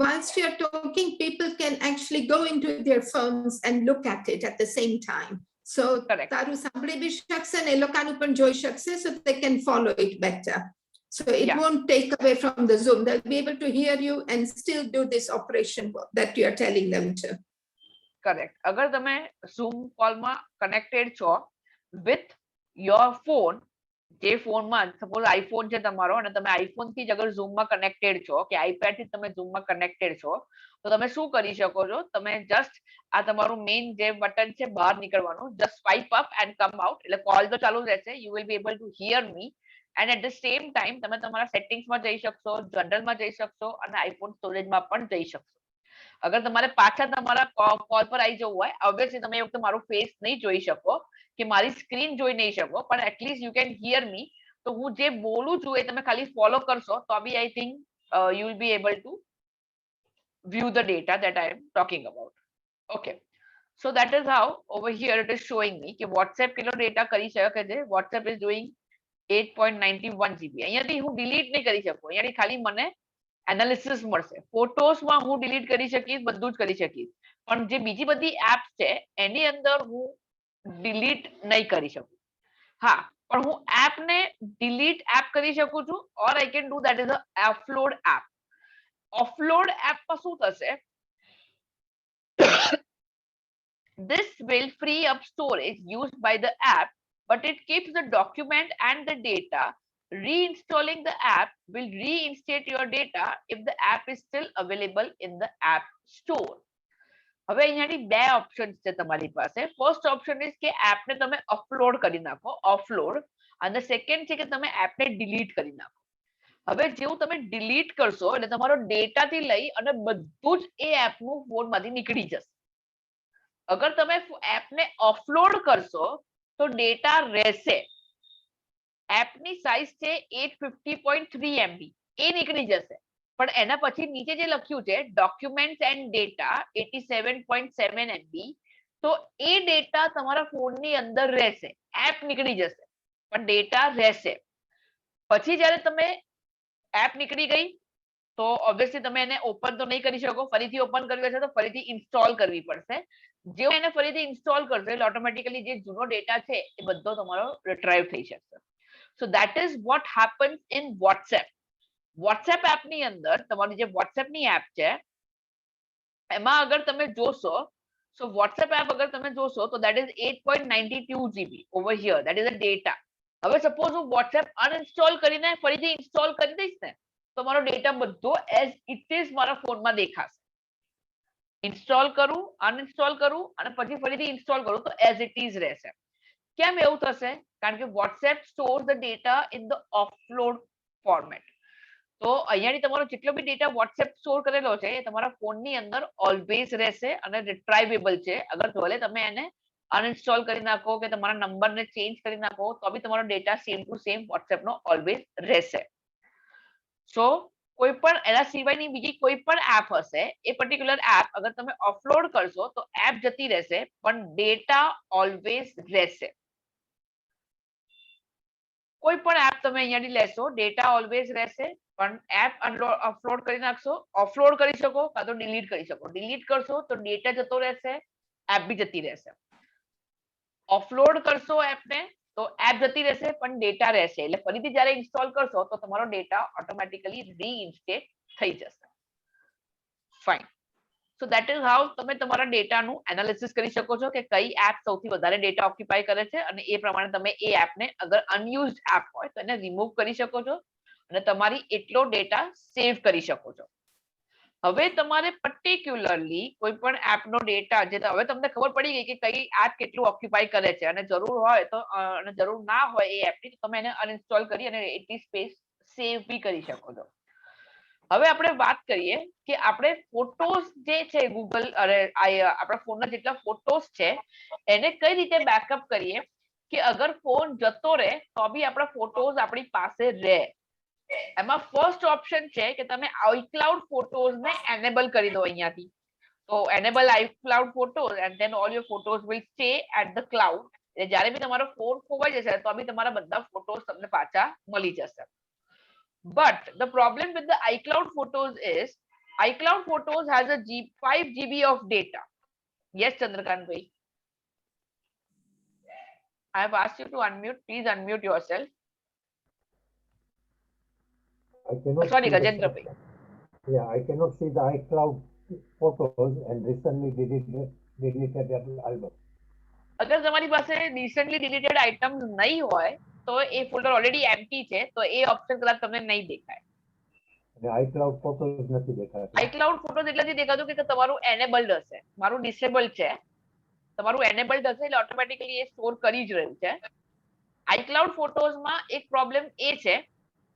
Whilst you're talking, people can actually go into their phones and look at it at the same time. So તારું સાંભળી બી શકશે ને એ લોકોનું પણ જોઈ શકશે, so they can follow it better. So it won't take away from the Zoom. They'll be able to hear you and still do this operation that you are telling them to. Correct. અગર તમે Zoom કોલમાં connected છો with your phone, જે ફોનમાં suppose iPhone છે તમારો અને તમે iPhone થી જ અગર ઝૂમમાં કનેક્ટેડ છો કે આઈપેડ થી તમે ઝૂમમાં કનેક્ટેડ છો તો તમે શું કરી શકો છો? તમે જસ્ટ આ તમારું મેઇન જે બટન છે બહાર નીકળવાનું, just swipe up and come out, એટલે કોલ તો ચાલુ રહેશે. You will be able to hear me and at the same time તમે તમારા સેટિંગ્સમાં જઈ શકશો, જનરલમાં જઈ શકશો અને આઈફોન સ્ટોરેજમાં પણ જઈ શકશો. અગર તમારે પાછા તમારા કોલ પર આવી જવું હોય, ઓબ્વિયસલી તમે એ વખતે મારું ફેસ નહીં જોઈ શકો કે મારી સ્ક્રીન જોઈ નહીં શકો, પણ એટલીસ્ટ યુ કેન હિયર મી. તો હું જે બોલું છું એ તમે ખાલી ફોલો કરશો તો be I think you will be able to view the data that I am talking about. Okay, so that is how over here it is showing me કે વોટ્સએપ કેટલો ડેટા કરી શકે છે. WhatsApp is doing 8.91 GB. અહીંયાથી હું delete નહીં કરી શકું, અહીંયાથી ખાલી મને એનાલિસિસ મળશે. ફોટોસમાં હું ડિલીટ કરી શકીશ, બધું જ કરી શકીશ, પણ જે બીજી બધી એપ્સ છે એની અંદર હું ડિલીટ નહીં કરી શકું. હા, પણ હું એપને ડિલીટ એપ કરી શકું છું or I can do that is a offload app. Offload એપમાં શું થશે? This will free up storage used by the app, but it keeps the document and the data Reinstalling the app will reinstate your data if the app is still available in the app store. હવે અહીંયાથી બે option છે તમારી પાસે. First option is કે એપને તમે upload કરી નાખો, ઓફલોડ, અને સેકન્ડ છે કે તમે એપને ડિલીટ કરી નાખો. હવે જેવું તમે ડિલીટ કરશો એટલે તમારો ડેટાથી લઈ અને બધું જ એ એપનું ફોનમાંથી નીકળી જશે. અગર તમે એપને ઓફલોડ કરશો તો ડેટા રહેશે. એપની સાઇઝ છે 850.3 MB, એ નીકળી જશે. પણ એના પછી નીચે જે લખ્યું છે ડોક્યુમેન્ટ્સ એન્ડ ડેટા 87.7 MB, તો એ ડેટા તમારા ફોનની અંદર રહેશે. એપ નીકળી જશે પણ ડેટા રહેશે. પછી જ્યારે તમે એપ નીકળી ગઈ તો ઓબ્વિયસલી તમે એને ઓપન તો નહીં કરી શકો. ફરીથી ઓપન કરવી હશે તો ફરીથી ઇન્સ્ટોલ કરવી પડશે. જેવું એને ફરીથી ઇન્સ્ટોલ કરશો એટલે ઓટોમેટિકલી જે જૂનો ડેટા છે એ બધો તમારો રિટ્રાઈવ થઈ જશે. સો that is what happens in WhatsApp. WhatsApp એપની અંદર તમારી જે વોટ્સએપની એપ છે એમાં અગર તમે જોશો, સો વોટ્સએપ એપ અગર તમે જોશો તો that is 8.92 GB over here, that is the data. હવે સપોઝ હું વોટ્સએપ અનઇન્સ્ટોલ કરીને ફરીથી ઇન્સ્ટોલ કરી દઈશ ને તો મારો ડેટા બધો એઝ ઇટ ઇઝ મારા ફોનમાં દેખાશે. ઇન્સ્ટોલ કરું, અનઇન્સ્ટોલ કરું અને પછી ફરીથી ઇન્સ્ટોલ કરું તો એઝ ઇટ ઇઝ રહેશે. કેમ એવું થશે? કારણ કે WhatsApp stores the data in the offload format. તો અહીંયાથી તમારો જેટલો બી ડેટા વોટ્સએપ સ્ટોર કરેલો છે એ તમારા ફોનની અંદર ઓલવેઝ રહેશે અને રિટ્રાઇવેબલ છે. અગર ભલે તમે એને અનઇન્સ્ટોલ કરી નાખો કે તમારા નંબરને ચેન્જ કરી નાખો તો બી તમારો ડેટા સેમ ટુ સેમ વોટ્સએપનો ઓલવેઝ રહેશે. સો કોઈ પણ એના સિવાયની બીજી કોઈ પણ એપ હશે, એ પર્ટિક્યુલર એપ અગર તમે ઓફલોડ કરશો તો એપ જતી રહેશે પણ ડેટા ઓલવેઝ રહેશે. કોઈ પણ એપ તમે અહીંયાથી લેશો ડેટા ઓલવેઝ રહેશે પણ એપ અપલોડ કરી નાખશો, ઓફલોડ કરી શકો કાં તો ડિલીટ કરી શકો. ડિલીટ કરશો તો ડેટા જતો રહેશે, એપ બી જતી રહેશે. ઓફલોડ કરશો એપને તો એપ જતી રહેશે પણ ડેટા રહેશે. એટલે ફરીથી જ્યારે ઇન્સ્ટોલ કરશો તો તમારો ડેટા ઓટોમેટિકલી રીઇન્સ્ટેટ થઈ જશે. Fine. So that is how તમે તમારા ડેટાનું એનાલિસિસ કરી શકો છો કે કઈ એપ સૌથી વધારે ડેટા ઓક્યુપાય કરે છે અને એ પ્રમાણે તમે એ એપને અગર અનયુઝડ એપ હોય તો એને રિમૂવ કરી શકો છો અને તમારી એટલો ડેટા સેવ કરી શકો છો. હવે તમારે પર્ટિક્યુલરલી કોઈ પણ એપનો ડેટા જે હવે તમને ખબર પડી ગઈ કે કઈ એપ કેટલું ઓક્યુપાય કરે છે અને જરૂર હોય તો અને જરૂર ના હોય એ એપની તો તમે એને અનઇન્સ્ટોલ કરી અને એટલી સ્પેસ સેવ બી કરી શકો છો. હવે આપણે વાત કરીએ કે આપણે ફોટોઝ જે છે ગૂગલ અરે આપણા ફોનના જેટલા ફોટોઝ છે એને કઈ રીતે બેકઅપ કરીએ કે અગર ફોન જતો રહે તો બી આપણા ફોટોઝ આપણી પાસે રહે. એમાં ફર્સ્ટ ઓપ્શન છે કે તમે આઈક્લાઉડ ફોટોઝને એનેબલ કરી દો અહીંયાથી. તો enable iCloud photos and then all your photos will stay at the cloud. એટલે જ્યારે બી તમારો ફોન ખોવાઈ જશે તો બી તમારા બધા ફોટોઝ તમને પાછા મળી જશે. But the problem with the iCloud photos is iCloud photos has a 5 GB of data. Yes, Chandrakant bhai. I have asked you to unmute. Please unmute yourself. I cannot Sorry, see the Gajendra bhai. Yeah, I cannot see the iCloud photos and recently deleted the album. અગર તમારી પાસે recently deleted items નહીં હોય તો એ folder already empty છે તો એ option કદાચ તમને નહીં દેખાય. અને iCloud photos નથી દેખાતા. iCloud photos એટલાથી દેખાતું કે તમારું એનેબલ્ડ હશે, મારું ડિસેબલ્ડ છે. તમારું એનેબલ્ડ હશે એટલે ઓટોમેટિકલી એ સ્ટોર કરી જ રહ્યું છે. iCloud photos માં એક પ્રોબ્લેમ એ છે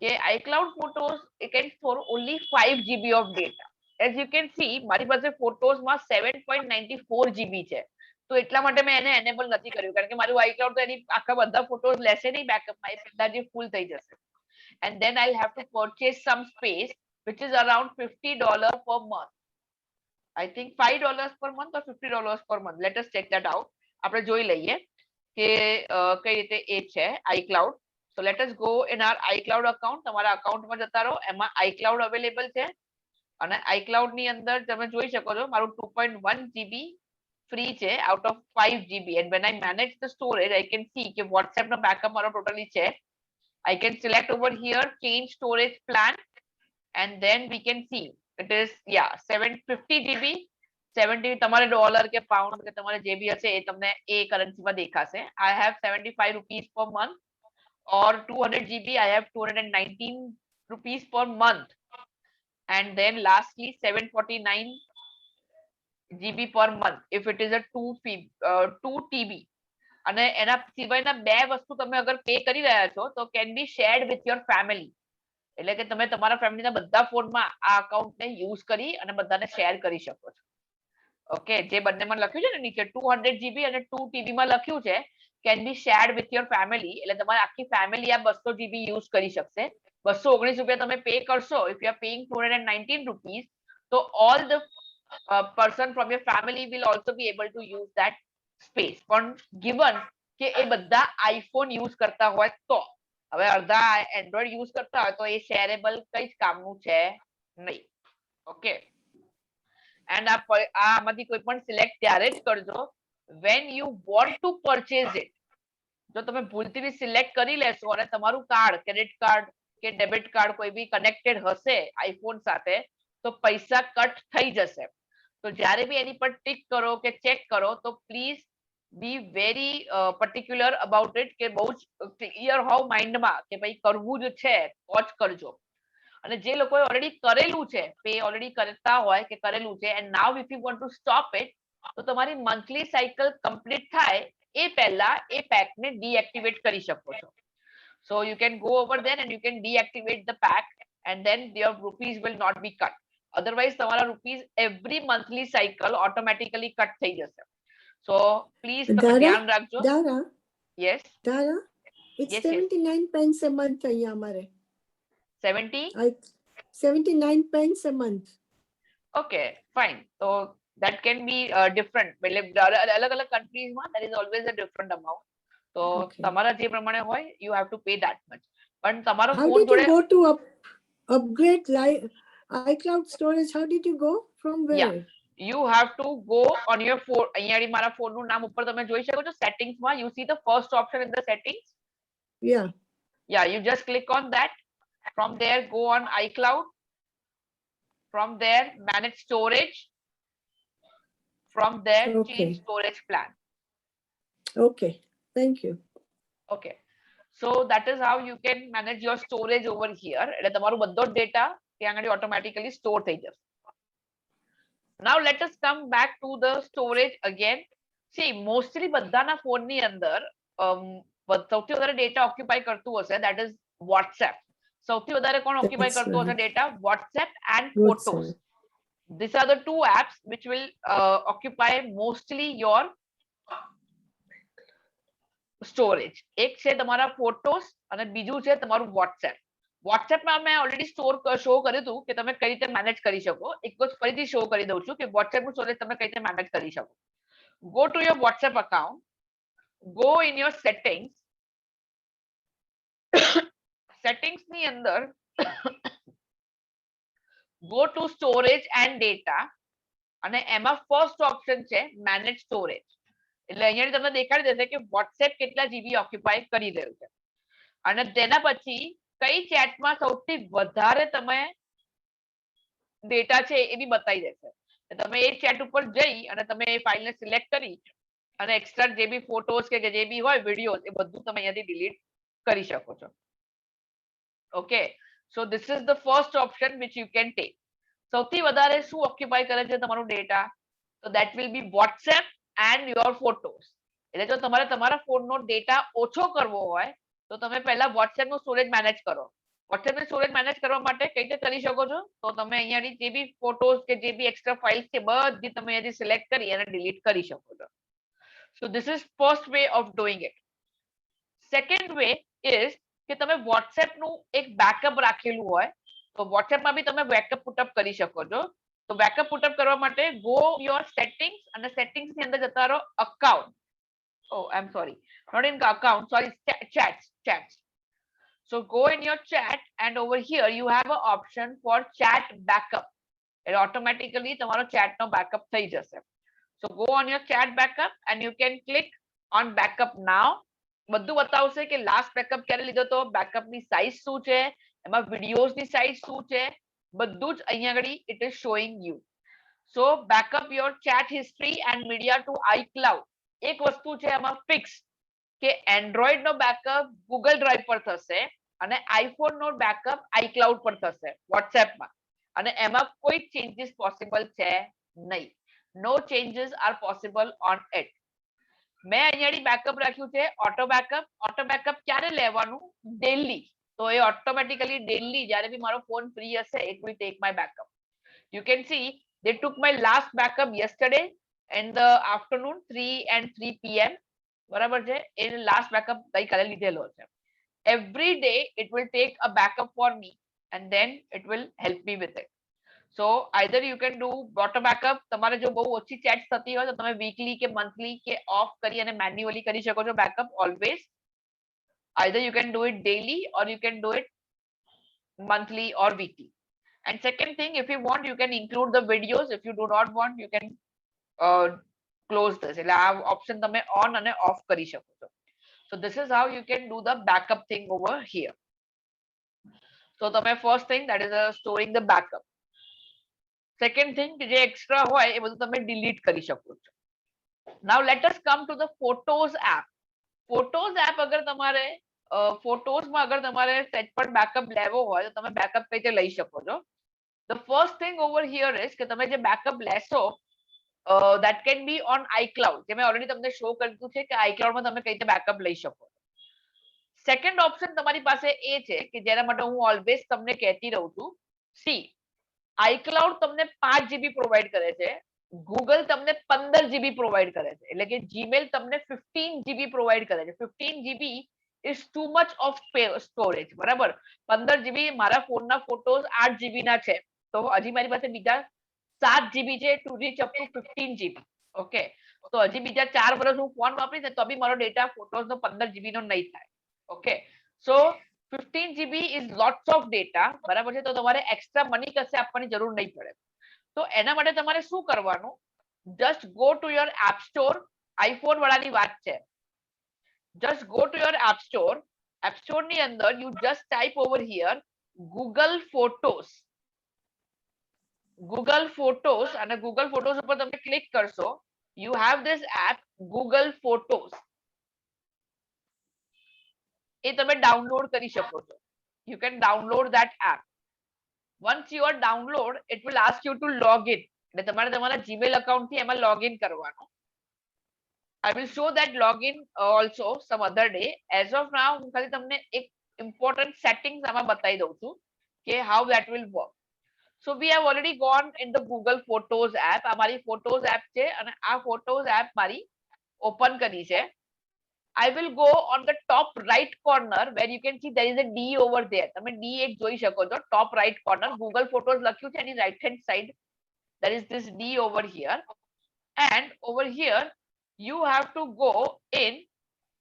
કે iCloud photos it can store only 5 GB of data. As you can see મારી પાસે ફોટોઝમાં 7.94 GB છે. તો એટલા માટે મેં એને એનેબલ નથી કર્યું કારણ કે મારું iCloud તો એની આખા બધા ફોટોઝ લેશે નહીં બેકઅપમાં, એ પહેલા જે ફૂલ થઈ જશે. And then I'll have to purchase some space which is around $50 per month. I think $5 per month or $50 per month. Let us check that out. આપણે જોઈ લઈએ કે કઈ રીતે એ છે iCloud. So let us go in our iCloud account. તમારા અકાઉન્ટમાં જતા રહો, એમાં iCloud અવેલેબલ છે અને iCloud ની અંદર તમે જોઈ શકો છો મારું 2.1 GB free છે out of 5 GB. And when I manage the storage, I can see કે WhatsApp નો backup મારો totally છે. I can select over here change storage plan and then we can see it is 750 GB. 70 તમારે dollar કે pound કે તમારે જે બી હશે એ તમને એ કરન્સીમાં દેખાશે. I have 75 rupees per month or 200 GB, I have 219 rupees per month. And then lastly 749 GB per month if it is a 2 TB. અને એના સિવાયના બે વસ્તુ તમે અગર પે કરી રહ્યા છો તો can be shared with your family. એટલે કે તમે તમારા ફેમિલીના બધા ફોનમાં આ અકાઉન્ટને યુઝ કરી અને બધાને શેર કરી શકો છો. ઓકે, જે બંનેમાં લખ્યું છે ને નીચે 200 GB અને 2 TB માં લખ્યું છે can be shared with your family, એટલે તમારી આખી ફેમિલી આ 200 GB યુઝ કરી શકશે. 219 રૂપિયા તમે પે કરશો, if you are paying 219 rupees, તો all the person from your family will also be able to use that space. પણ given કે એ બધા આઈફોન યુઝ કરતા હોય તો, હવે અડધા એન્ડ્રોઈડ યુઝ કરતા હોય તો એ શેરેબલ કઈ જ કામનું છે નહીં. ઓકે, એન્ડ આમાંથી કોઈ પણ સિલેક્ટ ત્યારે જ કરજો when you want to purchase it. જો તમે ભૂલથી બી સિલેક્ટ કરી લેશો અને તમારું કાર્ડ, ક્રેડિટ કાર્ડ કે ડેબિટ કાર્ડ કોઈ બી કનેક્ટેડ હશે આઈફોન સાથે તો પૈસા કટ થઈ જશે. તો જ્યારે બી એની પર ટિક કરો કે ચેક કરો તો please be very particular about it, કે બહુ જ ક્લિયર હોવ માઇન્ડમાં કે ભાઈ કરવું જ છે તો જ કરજો. અને જે લોકોએ ઓલરેડી કરેલું છે, પે ઓલરેડી કરતા હોય કે કરેલું છે, and now if you want to stop it, તો તમારી મંથલી સાયકલ કમ્પ્લીટ થાય એ પહેલા એ પેકને ડીએક્ટિવેટ કરી શકો છો. So you can go over there and you can deactivate the pack and then your rupees will not be cut. Otherwise તમારા rupees every monthly cycle automatically cut થઈ જશે. So please તમે ધ્યાન રાખજો. Dara, Yes, Dara, it's Yes, yes. 79 pence a month અહીંયા અમારે. 70. 79 pence a month. Okay, fine. So that can be different. मतलब अलग अलग countries માં there is always a different amount. So Okay. તમારા જે પ્રમાણે હોય you have to pay that much. પણ તમારો How ફોન did જોડે you go to upgrade iCloud storage? How did you go? From where? Yeah. You have to go on your phone. અહીંયા મારા ફોનનું નામ ઉપર તમે જોઈ શકો છો સેટિંગ્સ માં. You see the first option in the settings. Yeah. Yeah, you just click on that. From there, go on iCloud. From there, manage storage. From there, Okay. change storage plan. Okay. Thank you. Okay. So that is how you can manage your storage over here. એટલે તમારું બધો data ત્યાં આગળ automatically store થઈ જશે. Now let us come back to the storage again. See, mostly બધાના ફોનની અંદર સૌથી વધારે ડેટા ઓક્યુપાય કરતું હશે, that is WhatsApp. સૌથી વધારે કોણ ઓક્યુપાય That's કરતું હશે right. Data? WhatsApp and photos. WhatsApp. These are the two apps which will occupy mostly your storage. એક છે તમારા ફોટોસ અને બીજું છે તમારું WhatsApp. WhatsApp માં મેં ઓલરેડી શો કર્યું હતું કે તમે કઈ રીતે મેનેજ કરી શકો. એક વખત ફરીથી શો કરી દઉં છું કે WhatsApp નું સ્ટોરેજ તમે કઈ રીતે મેનેજ કરી શકો. Go to your WhatsApp account, go in your settings. Settings ની અંદર go to storage and data અને એમાં ફર્સ્ટ ઓપ્શન છે મેનેજ સ્ટોરેજ. એટલે અહીંયા તમને દેખાડી દેશે કે WhatsApp કેટલા GB ઓક્યુપાય કરી રહ્યું છે અને તેના પછી કઈ ચેટમાં સૌથી વધારે તમે ડેટા છે એ બી બતાવી દેશે. તમે એ ચેટ ઉપર જઈ અને તમે એ ફાઇલને સિલેક્ટ કરી અને એક્સ્ટ્રા જે બી ફોટોસ કે જે બી હોય વિડીયોઝ એ બધું તમે અહીંયાથી ડિલીટ કરી શકો છો. Okay, so this is the first option which you can take. સૌથી વધારે શું ઓક્યુપાય કરે છે તમારું ડેટા? તો that will be WhatsApp and your photos. એટલે જો તમારે તમારા ફોનનો ડેટા ઓછો કરવો હોય તો તમે પહેલા WhatsApp નું સ્ટોરેજ મેનેજ કરો. WhatsApp નું સ્ટોરેજ મેનેજ કરવા માટે કઈ રીતે કરી શકો છો? તો તમે અહીંયાની જે બી ફોટોસ કે જે બી એક્સ્ટ્રા ફાઇલ્સ છે બધી તમે અહીંયાથી સિલેક્ટ કરી અને ડિલીટ કરી શકો છો. So this is first way of doing it. Second way is કે તમે WhatsApp નું એક બેકઅપ રાખેલું હોય તો WhatsApp માં બી તમે બેકઅપ પુટઅપ કરી શકો છો. તો બેકઅપ પુટઅપ કરવા માટે ગો યોર સેટિંગ્સ અને સેટિંગ્સ ની અંદર જતા રહો account. Oh, I'm sorry. Not in account, sorry, chats. So go in your chat and over here you have an option for chat backup. It automatically તમારો chat નો backup થઈ જશે. So go on your chat backup and you can click on backup now. બધું બતાવશે કે last backup ક્યારે લીધો તો, backup ની સાઇઝ શું છે, એમાં વિડિયોઝ ની સાઇઝ શું છે, બધું જ અહીંયા આગળ it is showing you. So backup your chat history and media to iCloud. એક વસ્તુ છે આમાં ફિક્સ કે એન્ડ્રોઈડ નો બેકઅપ ગૂગલ ડ્રાઈવ પર થશે અને આઈફોન નો બેકઅપ આઈક્લાઉડ પર થશે વોટ્સએપમાં, અને એમાં કોઈ ચેન્જીસ પોસિબલ છે નહીં. No changes are possible on it. મેં અહીંયા બેકઅપ રાખ્યું છે ઓટો બેકઅપ. ઓટો બેકઅપ ક્યારે લેવાનું? ડેલી. તો એ ઓટોમેટિકલી ડેલી જ્યારે બી મારો ફોન ફ્રી હશે it will take my backup. You can see they took my last backup yesterday in the afternoon 3 and 3 p.m. બરાબર છે, એ લાસ્ટ બેકઅપ ગઈકાલે લીધેલો છે. Every day it will take a backup for me and then it will help me with it. So either you can do auto backup. તમારે જો બહુ ઓછી chats થતી હોય તો તમે વીકલી કે મંથલી કે ઓફ કરી અને મેન્યુઅલી કરી શકો છો backup always. Either you can do it daily or you can do it monthly or weekly. And second thing, if you want, you can include the videos. If you do not want, you can close this. એટલે આ option તમે on અને of કરી શકો છો. So this is how you can do the backup thing over here. So તમે first thing, that is storing the backup. Second thing, જે extra હોય એ બધું તમે delete કરી શકો છો. Now let us come to the Photos app. Photos app અગર તમારે ફોટોઝમાં અગર તમારે સેટ પર બેકઅપ લેવો હોય તો તમે બેકઅપ કઈ રીતે લઈ શકો છો? The first thing over here is કે તમે જે બેકઅપ લેશો that can be on iCloud. જે મેં ઓલરેડી તમને શો કર્યું છે કે iCloud માં તમે કઈ રીતે બેકઅપ લઈ શકો. સેકન્ડ ઓપ્શન તમારી પાસે એ છે કે જેના માટે હું ઓલવેઝ તમને કહેતી રહું છું, સી iCloud તમને 5 GB પ્રોવાઈડ કરે છે, ગૂગલ તમને 15 GB પ્રોવાઈડ કરે છે, એટલે કે જીમેલ તમને 15 GB પ્રોવાઈડ કરે છે. 15 GB is too much of storage. બરાબર, 15 GB મારા ફોનના ફોટોઝ 8 GB ના છે, તો હજી મારી પાસે બીજા 7 GB છે to reach up to 15 GB. Okay, તો હજી બીજા 4 વર્ષ હું ફોન વાપરીશ તો બી મારો ડેટા ફોટોઝનો 15 GB નો નહીં થાય. Okay, so 15 GB is lots of data. બરાબર છે, તો તમારે એક્સ્ટ્રા મની કશે આપવાની જરૂર નહીં પડે. તો એના માટે તમારે શું કરવાનું? Just go to your app store. IPhone વાળાની વાત છે. Just go to your app store. App store ની અંદર you just type over here Google Photos. Google Photos અને Google Photos ઉપર તમે ક્લિક કરશો. You have this app Google Photos. એ તમે ડાઉનલોડ કરી શકો છો. You can download that app. Once you are download, it will ask you to log in. એટલે તમારે તમારા જીમેલ અકાઉન્ટથી એમાં લોગિન કરવાનું. I will show that login also some other day. As of now, હું ખાલી તમને એક important settings આમાં બતાવી દઉં છું કે how that will work. So we have already gone in the Google Photos app. આ મારી Photos app છે અને આ Photos app મારી open કરી છે. I will go on the top right corner where you can see there is a D over there. તમે D એક જોઈ શકો છો, top right corner. Google Photos લખ્યું છે એની right hand side. There is this D over here. And over here, you have to go in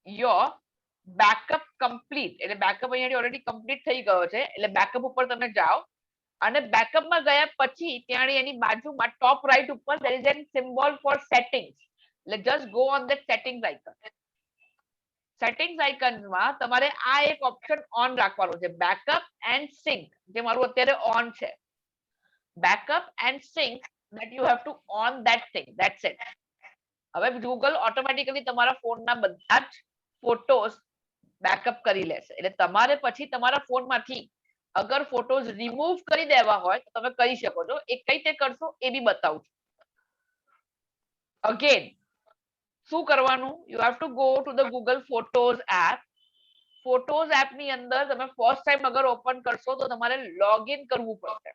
your backup complete. એટલે backup અહીંયા already complete થઈ ગયો છે, એટલે બેકઅપ ઉપર તમે જાઓ અને બેકઅપ માં ગયા પછી ત્યાં એની બાજુમાં ટોપ રાઈટ ઉપર there is a symbol for settings. એટલે just go on that settings icon. Settings icon માં તમારે આ એક ઓપ્શન ઓન રાખવાનો છે, બેકઅપ એન્ડ સિંક, જે મારું અત્યારે ઓન છે. Backup and sync, that you have to on that thing. That's it. હવે ગૂગલ ઓટોમેટિકલી તમારા ફોનના બધા જ ફોટોઝ બેકઅપ કરી લેશે. એટલે તમારે પછી તમારા ફોનમાંથી અગર ફોટોઝ રિમૂવ કરી દેવા હોય તો તમે કરી શકો છો. એ કઈ રીતે કરશો એ બી બતાવું છું. અગેન શું કરવાનું? You have to go to the Google photos app. Photos app ની અંદર તમે ફર્સ્ટ ટાઈમ અગર ઓપન કરશો તો તમારે લોગિન કરવું પડશે.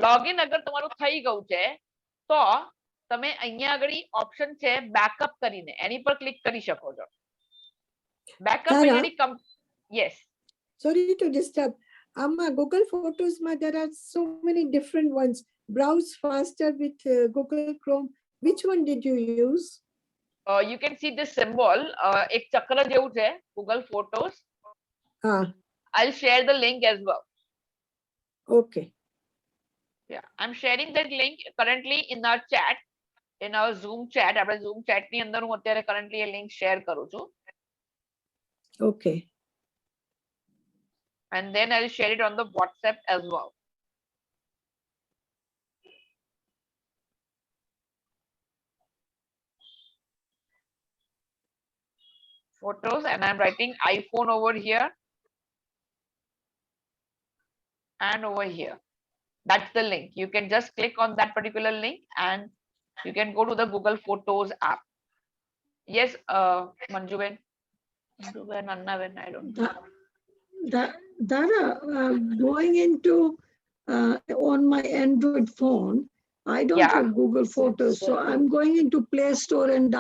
લોગિન અગર તમારું થઈ ગયું છે તો તમે અહીંયા આગળ ઓપ્શન છે બેકઅપ કરીને એની પર ક્લિક કરી શકો છો. બેકઅપ અહીંયા yes. Sorry to disturb. Google Photos there are so many different ones. Browse faster with Google Chrome. Which one did you use? You can see this symbol. એક ચક્ર જેવું છે Google Photos. I'll share the link as well. Okay. Yeah, I'm sharing that link currently in our chat. In our Zoom chat, આપણે Zoom chat ની અંદર હું અત્યારે currently એ link share કરું છું. Okay. And then I'll share it on the WhatsApp as well. photos, and I'm writing iPhone over here and over here. That's the link. You can just click on that particular link and you can go to the Google Photos app. Yes, Manjuben, Annaben, I don't know. Dara, going into on my Android phone, I don't Yeah. have Google Photos, so I'm going into Play Store and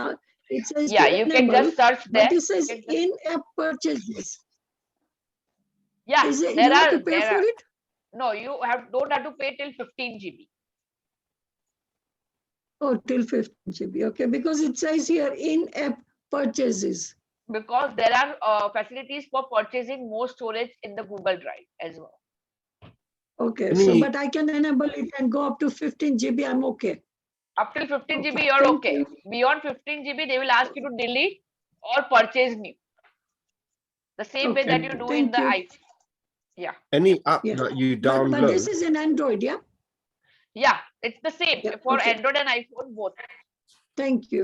it says Yeah, you can enable, just search there. but it says You can just- in-app purchases. Yeah, Is it, there you have are. to pay for it? No, you don't have to pay till 15 GB. Oh, till 15 GB. Okay, because it says here in-app purchases. Because there are facilities for purchasing more storage in the Google Drive as well. Okay, so but I can enable it and go up to 15 GB. I'm okay. Up till 15 Okay, GB, you're thank okay. you. Beyond 15 GB, they will ask you to delete or purchase new. The same way that Okay, you do thank in the you. iPhone. Yeah. Any app Yeah. that you But download. this is in Android, yeah? Yeah, it's the same Yeah, for okay. Android and iPhone both. Thank you.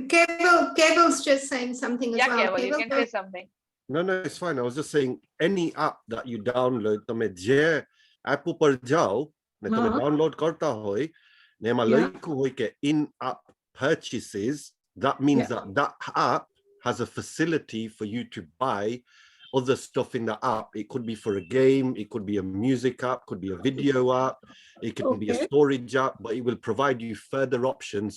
Cable's just saying something as Yeah, well. Keval, you can Cable, say something. No, it's fine. I was just saying any app that you download, તમે જે app ઉપર જાઓ ને તમે હા. download કરતા હોય ને એમાં Yeah. લખ્યું હોય કે in-app purchases, that means Yeah. that app has a facility for you to buy other stuff in the app. It could be for a game, it could be a music app, could be a video app, it can be a Okay. storage app, but it will provide you further options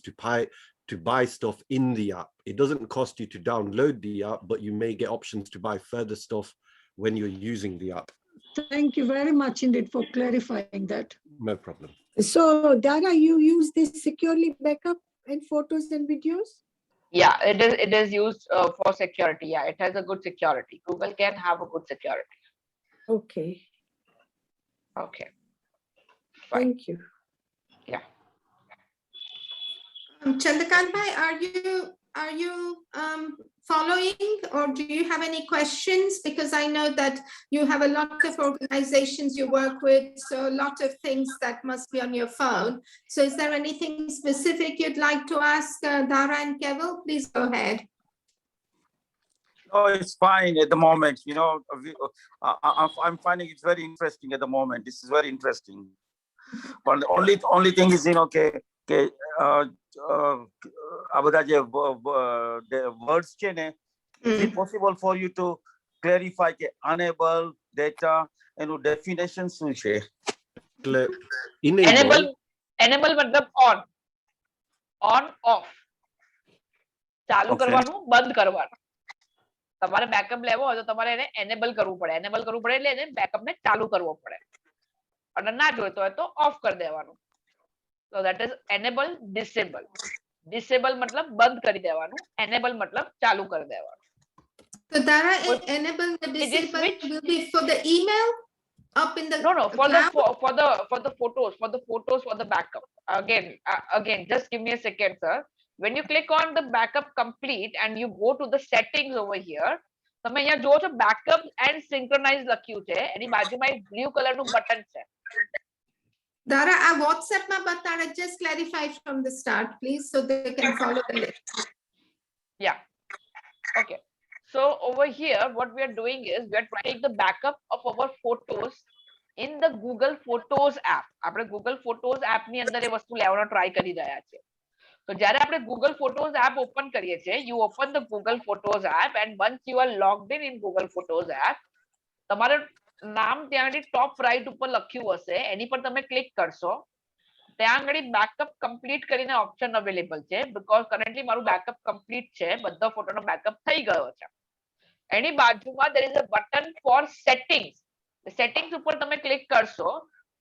to buy stuff in the app. It doesn't cost you to download the app, but you may get options to buy further stuff when you're using the app. Thank you very much indeed for clarifying that. No problem. So, Dara, you use this securely backup in photos and videos? Yeah, it is used for security. Yeah, it has a good security. Google can have a good security. Okay, Okay. Fine. thank you. Yeah. Chandrakant Bhai, are you following, or do you have any questions? Because I know that you have a lot of organizations you work with, so a lot of things that must be on your phone. So is there anything specific you'd like to ask Dara and Keval? Please go ahead. Oh, it's fine at the moment. You know, I'm finding it very interesting at the moment. This is very interesting. But the only thing is, you know, આ બધા જે words છે ને, is it possible for you to clarify કે enable data એનું definition શું છે? Enable મતલબ on off. ચાલુ Okay. કરવાનું, બંધ કરવાનું. તમારે બેકઅપ લેવો હોય તો તમારે એને enable કરવું પડે. enable કરવું પડે એટલે એને બેકઅપ ને ચાલુ કરવો પડે. અને ના જોઈતો હોય તો ઓફ કરી દેવાનું. So that is enable, disable. Disable મતલબ બંધ કરી દેવાનું. Enable મતલબ ચાલુ કરી દેવાનું. So Dara, What- enable the it is disable which? will be for the email up in the No, for the cloud? for the photos, for the backup. Again, just give me a second, sir. When you click on the backup complete and you go to the settings over here, તમે અહીંયા જોવો છો backup and synchronize લખ્યું છે. એની બાજુમાં એક blue color નું button છે. Dara, our WhatsApp ma batana, just clarify from the start, please, so they can follow the list. Yeah. Okay. So over here, what we are doing is we are trying to take the backup of our photos in the Google Photos app. આપણે Google Photos app ની અંદર એ વસ્તુ લેવાનો try કરી રહ્યા છે. તો જ્યારે આપણે Google Photos app open કરીએ છીએ, you open the Google Photos app, and once you are logged in Google Photos app, તમારે નામ ત્યાં આગળ ટોપ રાઈટ ઉપર લખ્યું હશે, એની પર તમે ક્લિક કરશો. ત્યાં આગળ બેકઅપ કમ્પ્લીટ કરીને ઓપ્શન અવેલેબલ છે, બીકોઝ કરન્ટલી મારું બેકઅપ કમ્પ્લીટ છે, બધા ફોટોનો બેકઅપ થઈ ગયો છે. એની બાજુમાં there is a button for settings. Settings ઉપર તમે ક્લિક કરશો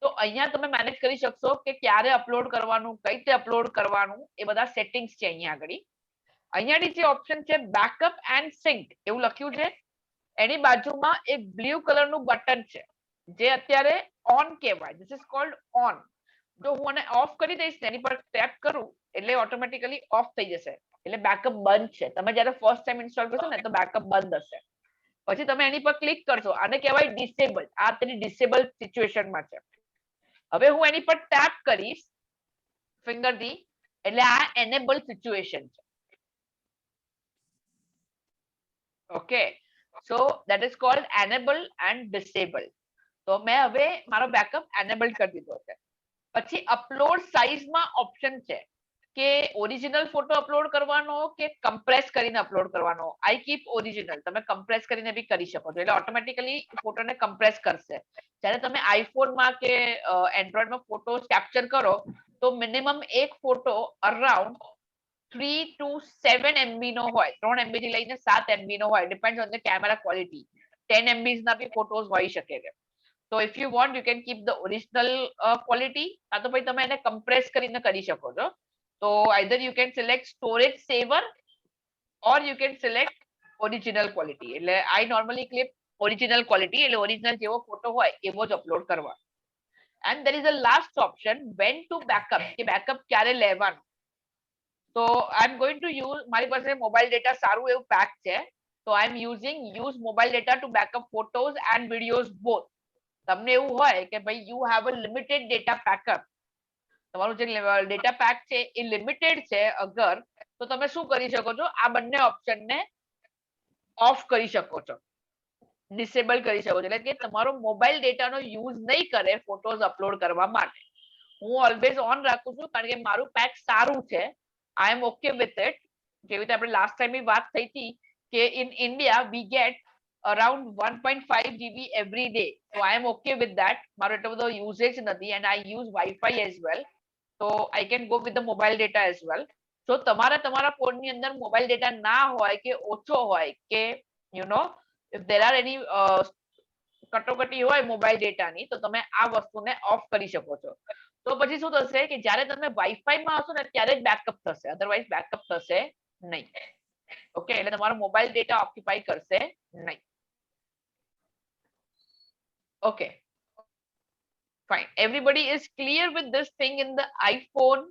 તો અહીંયા તમે મેનેજ કરી શકશો કે ક્યારે અપલોડ કરવાનું, કઈ રીતે અપલોડ કરવાનું, એ બધા સેટિંગ્સ છે અહીંયા આગળ. અહીંયાની જે ઓપ્શન છે બેકઅપ એન્ડ સિંક એવું લખ્યું છે, એની બાજુમાં એક બ્લુ કલરનું બટન છે જે અત્યારે ઓન કહેવાય. This is called on. જો હું આને ઓફ કરી દઈશ તેની પર ટેપ કરું એટલે ઓટોમેટિકલી ઓફ થઈ જશે, એટલે બેકઅપ બંધ છે. તમે જ્યારે ફર્સ્ટ ટાઈમ ઇન્સ્ટોલ કરશો ને તો બેકઅપ બંધ હશે. પછી તમે એની પર ક્લિક કરશો, આને કહેવાય ડિસેબલ. આ તેની ડિસેબલ સિચ્યુએશનમાં છે. હવે હું એની પર ટેપ કરીશ ફિંગરથી એટલે આ એનેબલ સિચ્યુએશન છે. Okay, so that is called enable and disable. તો મેં હવે મારો બેકઅપ એનેબલ કરી દીધો છે. પછી અપલોડ સાઇઝમાં ઓપ્શન છે કે ઓરિજિનલ ફોટો અપલોડ કરવાનો કે કમ્પ્રેસ કરીને અપલોડ કરવાનો. આઈ કીપ ઓરિજિનલ. તમે કમ્પ્રેસ કરીને બી કરી શકો છો, એટલે ઓટોમેટિકલી ફોટોને કમ્પ્રેસ કરશે. જ્યારે તમે આઈફોનમાં કે એન્ડ્રોઈડમાં ફોટો કેપ્ચર કરો તો મિનિમમ એક ફોટો અરાઉન્ડ 3 to 7 MB નો હોય, 3 MB થી લઈને 7 MB નો હોય, depends on the camera quality. 10 MB ના બી ફોટોઝ હોઈ શકે છે. So if you want, you can keep the original quality. કાં તો પછી તમે એને compress કરીને કરી શકો છો. So either you can select storage saver or you can select original quality. એટલે I normally click original quality, એટલે original જેવો ફોટો હોય એવો જ અપલોડ કરવા. And there is a last option, when to backup, કે backup ક્યારે લેવાનું. So I'm going to use, મારી પાસે મોબાઈલ ડેટા સારું એવું પેક છે. So I'm using use mobile data to backup photos and videos both. તમને એવું હોય કે ભાઈ you have a limited data backup, તમારું જે ડેટા પેક છે એ લિમિટેડ છે અગર, તો તમે શું કરી શકો છો, આ બંને ઓપ્શનને ઓફ કરી શકો છો, ડિસેબલ કરી શકો છો. એટલે કે તમારો મોબાઈલ ડેટાનો યુઝ નહીં કરે ફોટોઝ અપલોડ કરવા માટે. હું ઓલવેઝ ઓન રાખું છું કારણ કે મારું પેક સારું છે. I am okay with it. જેવી રીતે આપણે લાસ્ટ ટાઈમ બી વાત થઈ હતી કે in India we get around 1.5 GB every day. So I am okay with that. મારો એટલો બધો યુઝેજ નથી and I use Wi-Fi as well. So I can go with the mobile data as well. So તમારા ફોનની અંદર mobile data ના હોય કે ઓછો હોય કે you know if there are any કટોકટી હોય મોબાઈલ ડેટાની તો તમે આ વસ્તુને ઓફ કરી શકો છો. તો પછી શું થશે કે જ્યારે તમે વાઈફાઈમાં હશો ને ત્યારે જ બેકઅપ થશે, અધરવાઇઝ બેકઅપ થશે નહીં. ઓકે, એટલે તમારો મોબાઈલ ડેટા ઓક્યુપાઈ કરશે નહીં. Okay, fine. Everybody is clear with this thing in the iPhone?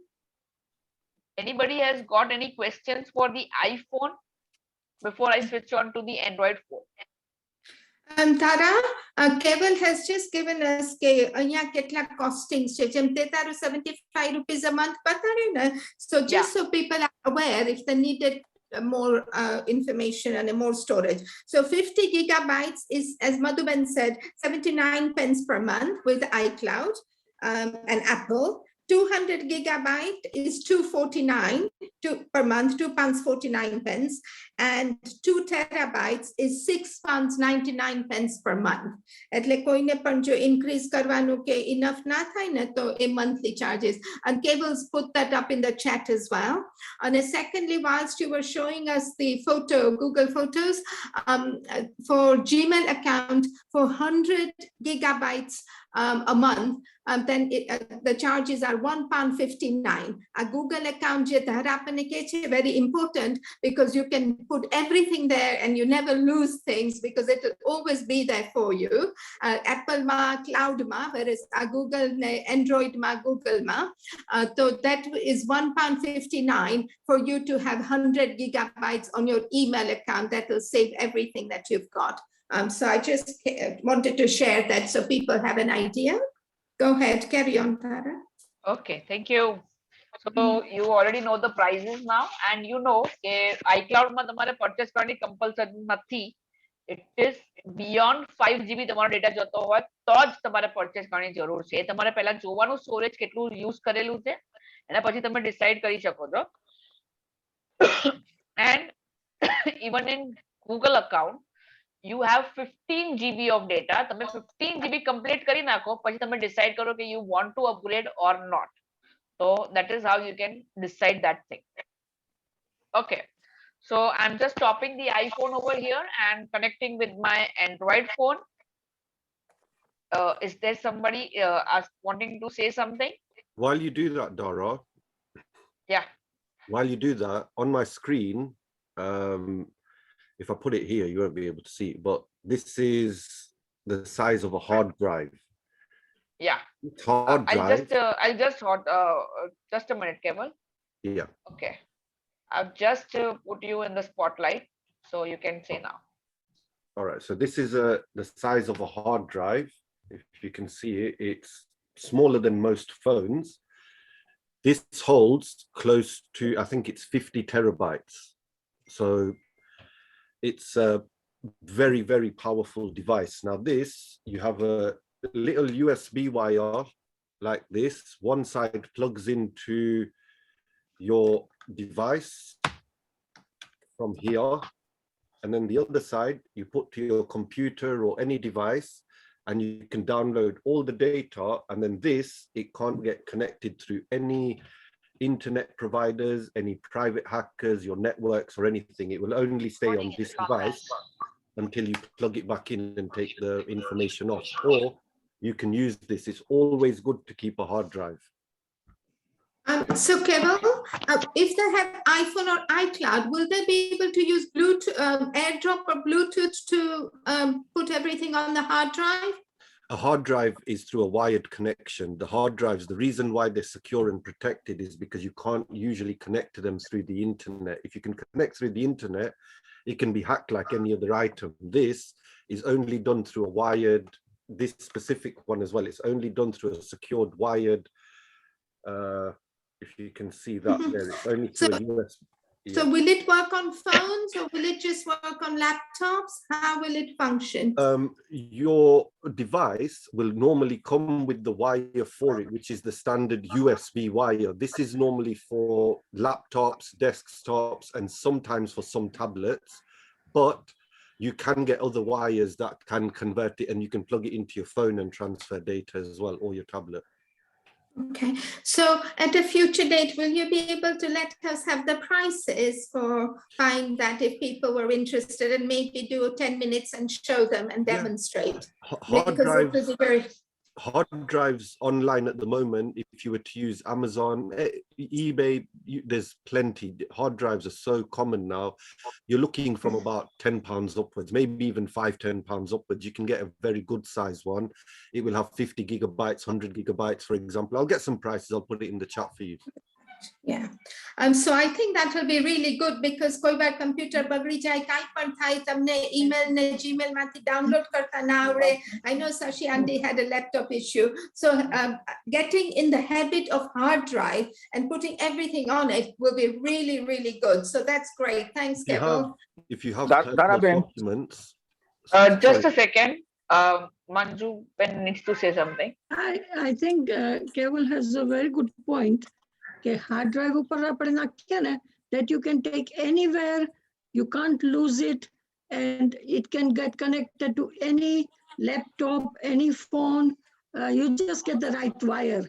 Anybody has got any questions for the iPhone before I switch on to the Android phone? Tara, Kevin has just given us કે અહીંયા કેટલા costings છે, જેમ તે તારું 75 rupees a month બતાડ્યું ને, so just so people are aware if they needed more information and more storage. So 50 gigabytes is, as Madhuban said, 79 pence per month with iCloud and Apple. 200 gigabyte is 249 per month, £2.49, and 2 terabytes is £6.99 per month. એટલે કોઈને પણ જો increase કરવાનું કે enough ના થાય ને તો એ monthly charges. And Cables put that up in the chat as well. And secondly, whilst you were showing us the photo, Google Photos, for Gmail account for 100 gigabytes a month, then the charges are £1.59. A Google account je apane ke che very important because you can put everything there and you never lose things because it will always be there for you. Apple ma, Cloud ma, whereas a Google Android ma, Google ma. So that is £1.59 for you to have 100 gigabytes on your email account. That will save everything that you've got. So I just wanted to share that so people have an idea. Go ahead, carry on, Tara. Okay, thank you. So you already know the prices now, and you know કે iCloud માં તમારે purchase કરવાની compulsory નથી. It is beyond 5 GB તમારો data જતો હોય તો જ તમારે purchase કરવાની જરૂર છે. એ તમારે પહેલા જોવાનું સ્ટોરેજ કેટલું યુઝ કરેલું છે, એના પછી તમે ડિસાઈડ કરી શકો છો. And even in Google account you have 15 GB of data. તમે 15 GB complete કરી નાખો પછી તમે decide કરો કે you want to upgrade or not. So that is how you can decide that thing. Okay, so I'm just stopping the iPhone over here and connecting with my Android phone. Is there somebody wanting to say something? While you do that, Dara. Yeah. While you do that, on my screen, if I put it here, you won't be able to see it, but this is the size of a hard drive. Yeah. Hard drive. I'll just a minute, Kemal. Yeah. Okay. I've just put you in the spotlight, so you can say now. All right. So this is the size of a hard drive. If you can see it, it's smaller than most phones. This holds close to, I think it's 50 terabytes. So it's very, very powerful device. Now this, you have a little USB wire like this. One side plugs into your device from here, and then the other side you put to your computer or any device, and you can download all the data. And then this, it can't get connected through any internet providers, any private hackers, your networks or anything. It will only stay on this device until you plug it back in and take the information off. Or you can use this. It's always good to keep a hard drive. So Keval, if they have iPhone or iCloud, will they be able to use Bluetooth, AirDrop or Bluetooth to put everything on the hard drive? A hard drive is through a wired connection. The hard drives, the reason why they're secure and protected is because you can't usually connect to them through the internet. If you can connect through the internet, it can be hacked like any other item. This is only done through a wired, this specific one as well, it's only done through a secured wired, if you can see that there, it's only through a USB. So will it work on phones or will it just work on laptops? How will it function? Your device will normally come with the wire for it, which is the standard USB wire. This is normally for laptops, desktops, and sometimes for some tablets, but you can get other wires that can convert it, and you can plug it into your phone and transfer data as well, or your tablet. Okay, so at a future date, will you be able to let us have the prices for buying that if people were interested, and maybe do 10 minutes and show them and demonstrate? Hard drives online at the moment, if you were to use Amazon, eBay, there's plenty. Hard drives are so common now. You're looking from about £10 upwards, maybe even £5–10 upwards. You can get a very good size one. It will have 50 gigabytes, 100 gigabytes, for example. I'll get some prices. I'll put it in the chat for you. Yeah. So I think that will be really good because koi baar computer bagdi jaye, kai pan thai tamne email ne Gmail mathi download karta na avde. I know Sashi Andy had a laptop issue. So getting in the habit of hard drive and putting everything on it will be really, really good. So that's great. Thanks, Keval. If you have documents. Just a second. Manju Ben needs to say something. I think Keval has a very good point. Hard drive that you can take anywhere, you can't lose it, and it can get connected to any laptop, any phone. You just get the right wire.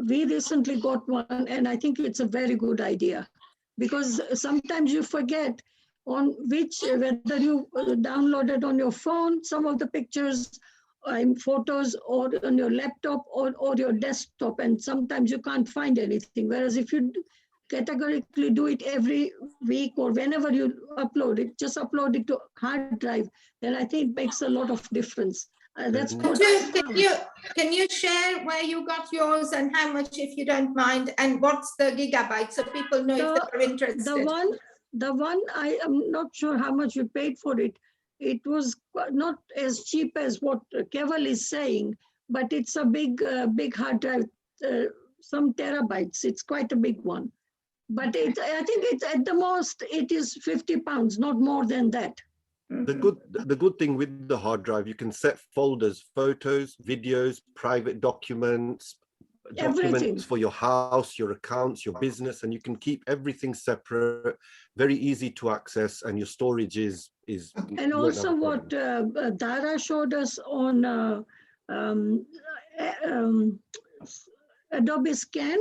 We recently got one, and I think it's a very good idea because sometimes you forget on whether you downloaded on your phone, some of the pictures, photos, or on your laptop or your desktop, and sometimes you can't find anything. Whereas if you categorically do it every week or whenever you upload it, just upload it to hard drive, then I think it makes a lot of difference. That's what can you share where you got yours and how much, if you don't mind, and what's the gigabyte so people know if they're interested? The one I am not sure how much we paid for it. It was not as cheap as what Keval is saying, but it's a big hard drive, some terabytes. It's quite a big one. But I think it's at the most, it is £50, not more than that. The good thing with the hard drive, you can set folders, photos, videos, private documents for your house, your accounts, your business, and you can keep everything separate, very easy to access, and your storage is and also what Dara showed us on Adobe Scan,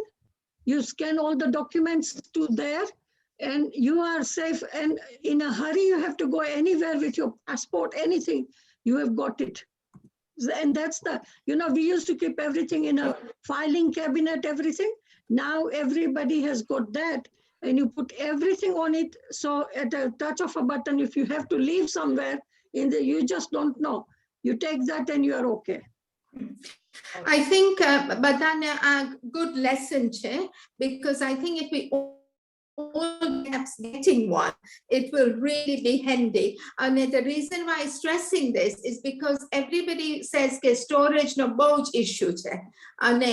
you scan all the documents to there and you are safe, and in a hurry you have to go anywhere with your passport, anything, you have got it. And that's we used to keep everything in a filing cabinet, everything. Now everybody has got that, and you put everything on it. So at a touch of a button, if you have to leave somewhere, you just don't know. You take that and you are okay. I think Badana a good lesson, because I think if we all apps getting one, it will really be handy. And the reason why I'm stressing this is because everybody says that storage no both issue છે અને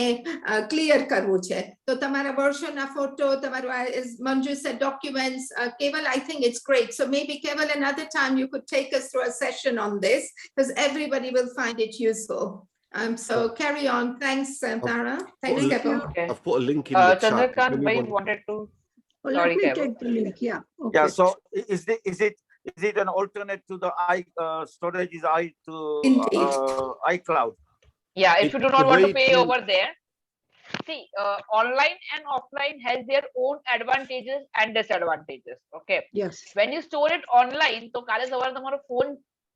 clear કરવું છે. તો તમારા વર્ષોના photo, તમારું, as Manju said, documents, Keval, I think it's great. So maybe Keval, another time you could take us through a session on this because everybody will find it useful. So carry on. Thanks, Tara. Thanks, Keval. Okay. I've put a link in the chat. If Chandrakant bhai anyone- wanted to. Well, Sorry, let me Keval. take the link, yeah. Okay. Yeah, so is it an alternate to the storage is Indeed. iCloud? Yeah, if you do It's not a want to way pay to- over there, see, online and offline has their own advantages and disadvantages. Okay, Yes. when you store it online, તો કાલે સવારે તમારો phone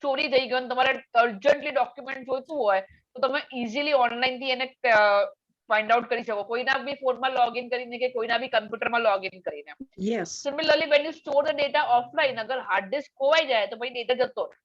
ચોરી થઈ ગયો અને તમારે urgently document જોઈતું હોય તો તમે easily online થી એને find out કરી શકો, કોઈના બી ફોનમાં login કરીને કે કોઈના બી કમ્પ્યુટરમાં login કરીને. Yes. Similarly, when you store the data offline, अगर hard disk ખોવાઈ જાય તો પછી data જતો રહે.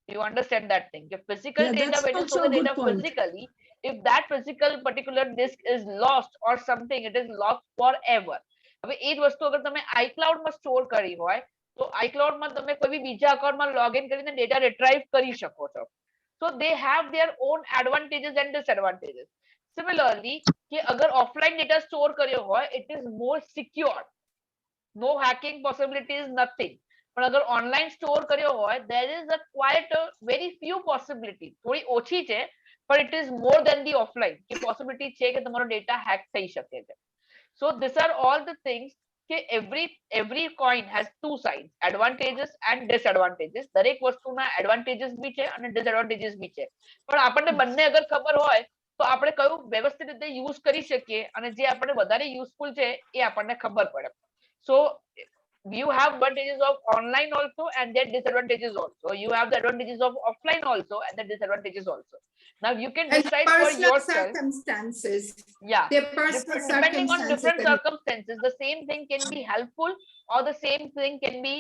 You understand that thing? If physical Yeah, data, that's when you also store a the good data point. physically, if that physical particular disk is lost or something, it is lost forever. હવે એ જ વસ્તુ અગર તમે iCloud માં store કરી હોય તો iCloud માં તમે કોઈ બી બીજા account માં login કરીને data retrieve કરી શકો છો. So they have their own advantages and disadvantages. Similarly, કે અગર offline data store કર્યો હોય, it is more secure. No hacking possibilities, nothing. પણ અગર online store કર્યો હોય, there is a quite a very few possibility. થોડી ઓછી છે, but it is more than the offline. કે possibility છે કે તમારો data hack થઈ શકે છે. So these are all the things કે every coin has two sides, advantages and disadvantages. દરેક વસ્તુના advantages બી છે અને disadvantages બી છે. પણ આપણને બંને અગર ખબર હોય તો આપણે કયું વ્યવસ્થિત રીતે use કરી શકીએ અને જે આપણને વધારે useful છે એ આપણને ખબર પડે. So you have advantages of online also and their disadvantages also. You have the advantages of offline also and the disadvantages also. Now you can And decide for personal yourself. circumstances. Yeah. Their personal Depending on circumstances. different and- circumstances, the same thing can be helpful or the same thing can be,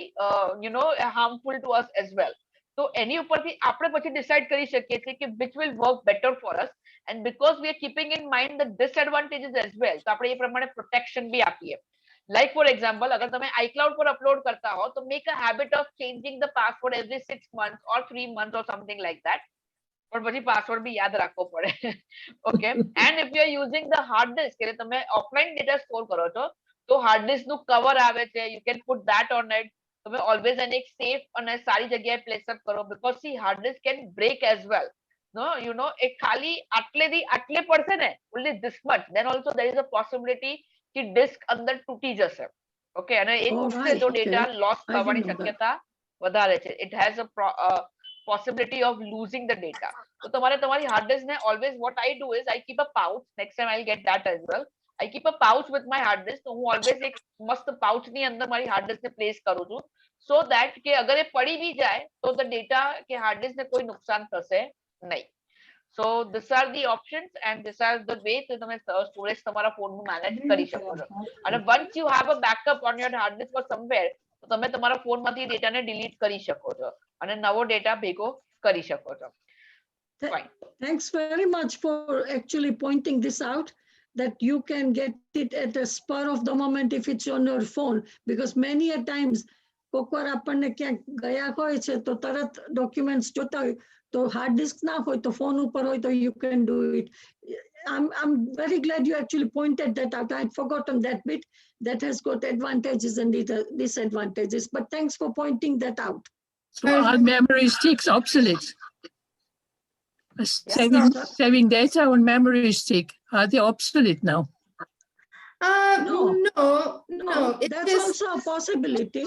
harmful to us as well. So any ઉપરથી આપણે પછી decide કરી શકીએ છીએ કે which will work better for us, and because we are keeping in mind the disadvantages as well, તો આપણે એ પ્રમાણે protection બી આપીએ. Like for example, અગર તમે iCloud પર upload કરતા હો તો make a habit of changing the password every 6 months or 3 months or something like that. પણ પછી પાસવર્ડ બી યાદ રાખવો પડે. Okay, and if you are using the hard disk, એટલે તમે offline data store કરો છો તો hard disk નું cover આવે છે, you can put that on it. તમે always એને એક safe અને સારી જગ્યાએ place up કરો, because see hard disk can break as well. No, એ ખાલી આટલે પડશે ને, only this much, then also there is a possibility કે disk અંદર તૂટી જશે. Okay, અને એ Oh, તૂટશે right, તો okay. data loss I didn't થવાની know that. શક્યતા વધારે છે. It has a possibility of losing the data. So તમારે તમારી hard disk ને always, what I do is I keep a pouch. Next time I'll get that as well. I keep a pouch with my hard disk. તો હું always એક મસ્ત pouch ની અંદર મારી hard disk ને place કરું છું, so that કે અગર એ પડી બી જાય તો the data કે hard disk ને કોઈ નુકસાન થશે નહીં. So these are the options and these are the way કે તમે storage તમારા phone નું manage કરી શકો છો. અને once you have a backup on your hard disk or somewhere, તો તમે તમારા phone માંથી data ને delete કરી શકો છો અને નવો data ભેગો કરી શકો છો. Fine. Thanks very much for actually pointing this out, that you can get it at a spur of the moment if it's on your phone, because many a times કોકવાર આપણને ક્યાંક ગયા હોય છે તો તરત documents જોતા હોય તો hard disk ના હોય તો phone ઉપર હોય તો you can do it. I'm very glad you actually pointed that out. I'd forgotten that bit. That has got advantages and disadvantages, but thanks for pointing that out. So are memory sticks obsolete? Saving data on memory stick, are they obsolete now? No, no. It That's is, also a possibility.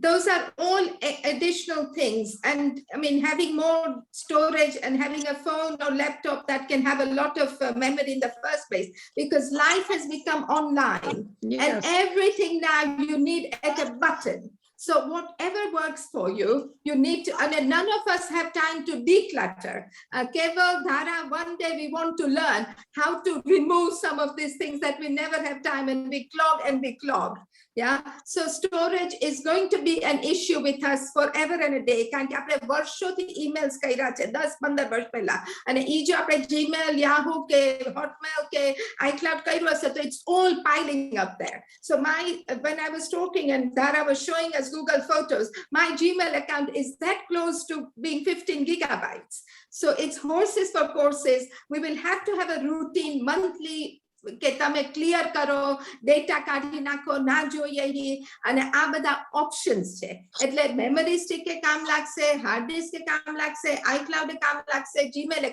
those are all additional things. And I mean, having more storage and having a phone or laptop that can have a lot of memory in the first place, because life has become online and Yes. everything now you need at a button. So whatever works for you, you need to, and none of us have time to declutter. Keval, Dhara, one day we want to learn how to remove some of these things that we never have time, and we clog. Yeah, so storage is going to be an issue with us forever and a day. કારણ કે આપણે વર્ષોથી emails કર્યા છે 10-15 વર્ષ પહેલા, અને ઈ જો આપણે Gmail, Yahoo કે Hotmail કે iCloud કર્યું હશે તો it's all piling up there. So when I was talking and Dhara was showing us Google Photos, my Gmail account is that close to being 15 gigabytes. So it's horses for courses. We will have to have a routine monthly કે તમે clear કરો, data કાઢી નાખો, ના જોઈએ ઈ, અને આ બધા ઓપ્શન્સ છે. એટલે મેમરી સ્ટિક કે કામ લાગશે, હાર્ડ ડિસ્ક કે કામ લાગશે, આઈક્લાઉડ કામ લાગશે, જીમેલ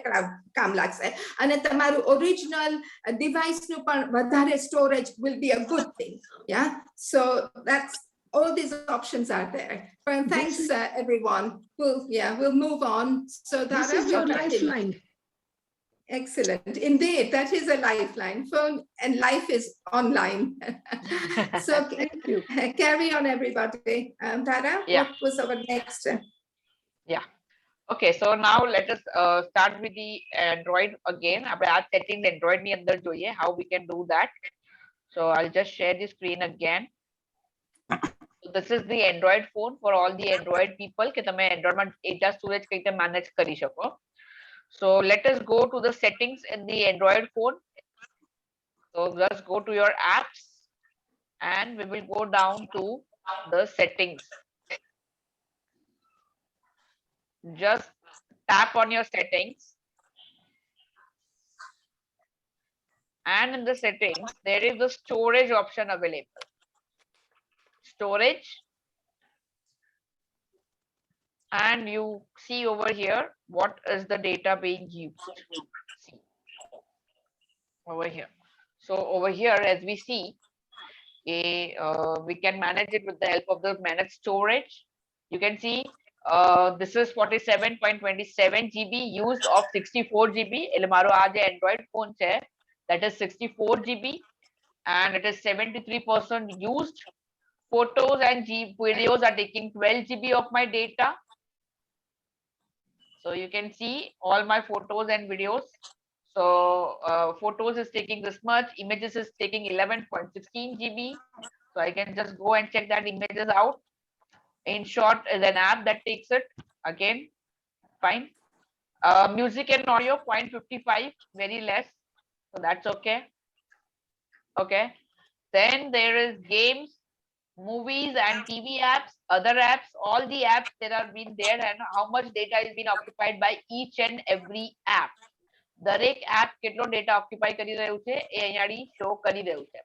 કામ લાગશે, અને તમારું ઓરિજિનલ ડિવાઇસ નું પણ વધારે storage will be a good thing. Yeah, so that's all these options are there. But thanks everyone. We'll move on. So This is your lifeline. Excellent. Indeed, that is a lifeline. Phone and life is online. So Thank you. carry on, everybody. Dhara, Yeah. what was our next? Okay, so now let us start with the Android again. આપણે આ settings Android ની અંદર જોઈએ how we can do that. So I'll just share the screen again. So this is the Android phone for all the Android people કે તમે Android માં data storage કઈ રીતે manage કરી શકો. So let us go to the settings in the Android phone. So just go to your apps and we will go down to the settings. Just tap on your settings. And in the settings, there is the storage option available. Storage. And you see over here what is the data being used. See. Over here. So over here, as we see, we can manage it with the help of the manage storage. You can see this is 47.27 GB used of 64 GB. એટલે મારો આ જે Android phone છે, that is 64 GB and it is 73% used. Photos and videos are taking 12 GB of my data. So you can see all my photos and videos. So photos is taking this much, images is taking 11.16 GB. So I can just go and check that images out. InShot is an app that takes it. Again, fine. Music and audio 0.55, very less. So that's okay. Okay. Then there is games, movies and TV apps, other apps, all the apps that have been there and how much data is being occupied by each and every app. દરેક app કેટલો data occupy કરી રહ્યું છે એ અહીંયાડી show કરી રહ્યું છે.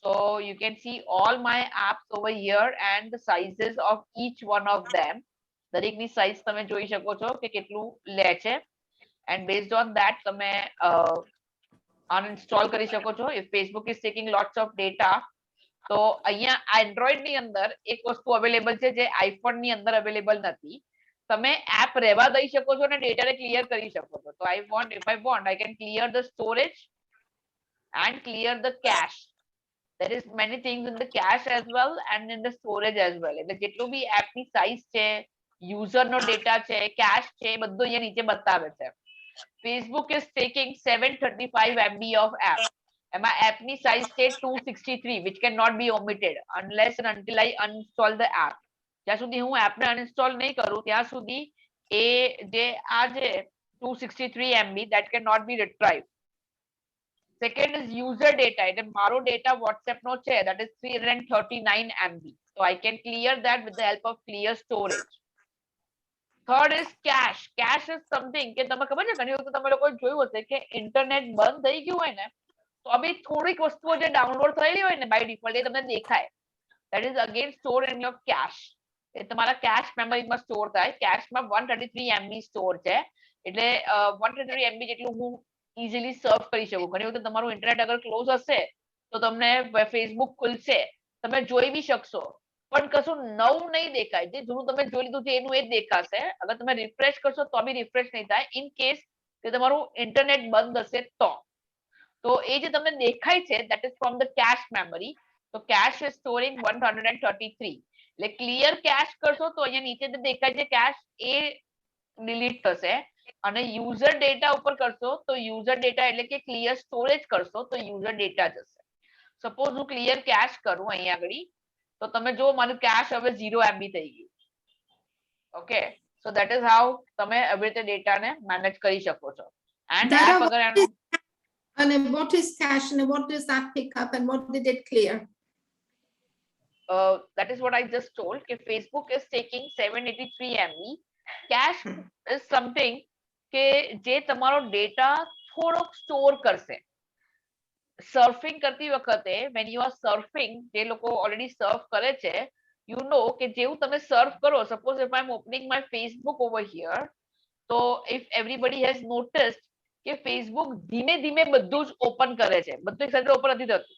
So you can see all my apps over here and the sizes of each one of them. દરેકની size તમે જોઈ શકો છો કે કેટલું લે છે. And based on that તમે uninstall કરી શકો છો. If Facebook is taking lots of data, તો અહીંયા Android ની અંદર એક વસ્તુ અવેલેબલ છે જે iPhone ની અંદર અવેલેબલ નથી. તમે app રહેવા દઈ શકો છો અને data ને clear કરી શકો છો. So if I want, I can clear the storage and clear the cache. There is many things in the cache as well and in the storage as well. એટલે જેટલું બી app ની size છે, user નો data છે, cache છે, બધું અહીંયા નીચે બતાવે છે. Facebook is taking 735 MB of app. My app ni size છે 263, which cannot be omitted unless and until I uninstall the app. જ્યાં સુધી હું app ને uninstall નહીં કરું ત્યાં સુધી એ જે આ જે 263 MB that cannot be retrieved. Second is user data. એટલે મારો data WhatsApp નો છે, that is 339 MB. So I can clear that with the help of clear storage. Third is cache. Cache is something કે તમે ખબર છે ઘણી વખત તમે લોકોએ જોયું હશે કે ઇન્ટરનેટ બંધ થઈ ગયું હોય ને તો અભી થોડીક વસ્તુઓ જે ડાઉનલોડ થયેલી હોય ને બાય ડિફોલ્ટ એ તમને દેખાય. That is again stored in your cache. એ તમારા cache memory માં સ્ટોર થાય. cache માં 133 MB સ્ટોર છે. એટલે 133 MB જેટલું હું easily સર્ફ કરી શકું. ઘણી વખત તમારું ઇન્ટરનેટ અગર ક્લોઝ હશે તો તમને ફેસબુક ખુલશે, તમે જોઈ બી શકશો પણ કશું નવું નહીં દેખાય. જે જૂનું તમે જોઈ લીધું છે એનું એ જ દેખાશે. અગર તમે રિફ્રેશ કરશો તો બી રિફ્રેશ નહીં થાય ઇન કેસ કે તમારું ઇન્ટરનેટ બંધ હશે તો. તો એ જે તમને દેખાય છે that is from the cache memory. So cache is storing 133. એટલે ક્લિયર કેશ કરશો તો અહીંયા નીચે જે દેખાય છે કેશ એ ડિલીટ થશે અને યુઝર ડેટા ઉપર કરશો તો યુઝર ડેટા એટલે કે ક્લિયર સ્ટોરેજ કરશો તો યુઝર ડેટા જશે. સપોઝ હું ક્લિયર કેશ કરું અહીંયા આગળ તો તમે જો મારું કેશ હવે 0 MB થઈ ગયું. Okay, so that is how તમે એવી રીતે ડેટાને મેનેજ કરી શકો છો. એન્ડ એપ અગર એનું And what is cache and what does that pick up and what did it clear? That is what I just told. That Facebook is taking 783 MB. Cache is something કે જે તમારો data થોડોક store કરશે. Surfing કરતી વખતે when you are surfing, જે લોકો already surf કરે છે, you know કે જેવું તમે સર્ફ કરો, suppose if I am opening my Facebook over here, so if everybody has noticed કે Facebook ધીમે ધીમે બધું જ ઓપન કરે છે, બધું એક સાથે ઓપન નથી થતું.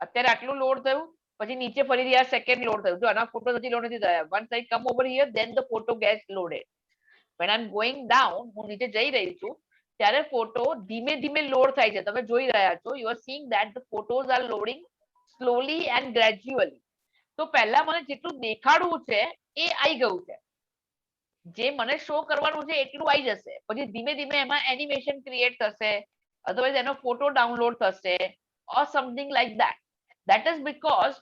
અત્યારે આટલું લોડ થયું, પછી નીચે ફરીથી આ સેકન્ડ લોડ થયું. જો આના ફોટો હજી લોડ નથી થયા. Once I come over here, then the photo gets loaded. When I'm going down, હું નીચે જઈ રહી છું ત્યારે ફોટો ધીમે ધીમે લોડ થાય છે. તમે જોઈ રહ્યા છો, you are seeing that the photos are loading slowly and gradually. તો પહેલા મને જેટલું દેખાડવું છે એ આવી ગયું છે, જે મને શો કરવાનું છે એટલું આવી જશે. પછી ધીમે ધીમે એમાં એનિમેશન ક્રિએટ થશે, અધરવાઇઝ એનો ફોટો ડાઉનલોડ થશે or something like that. That is because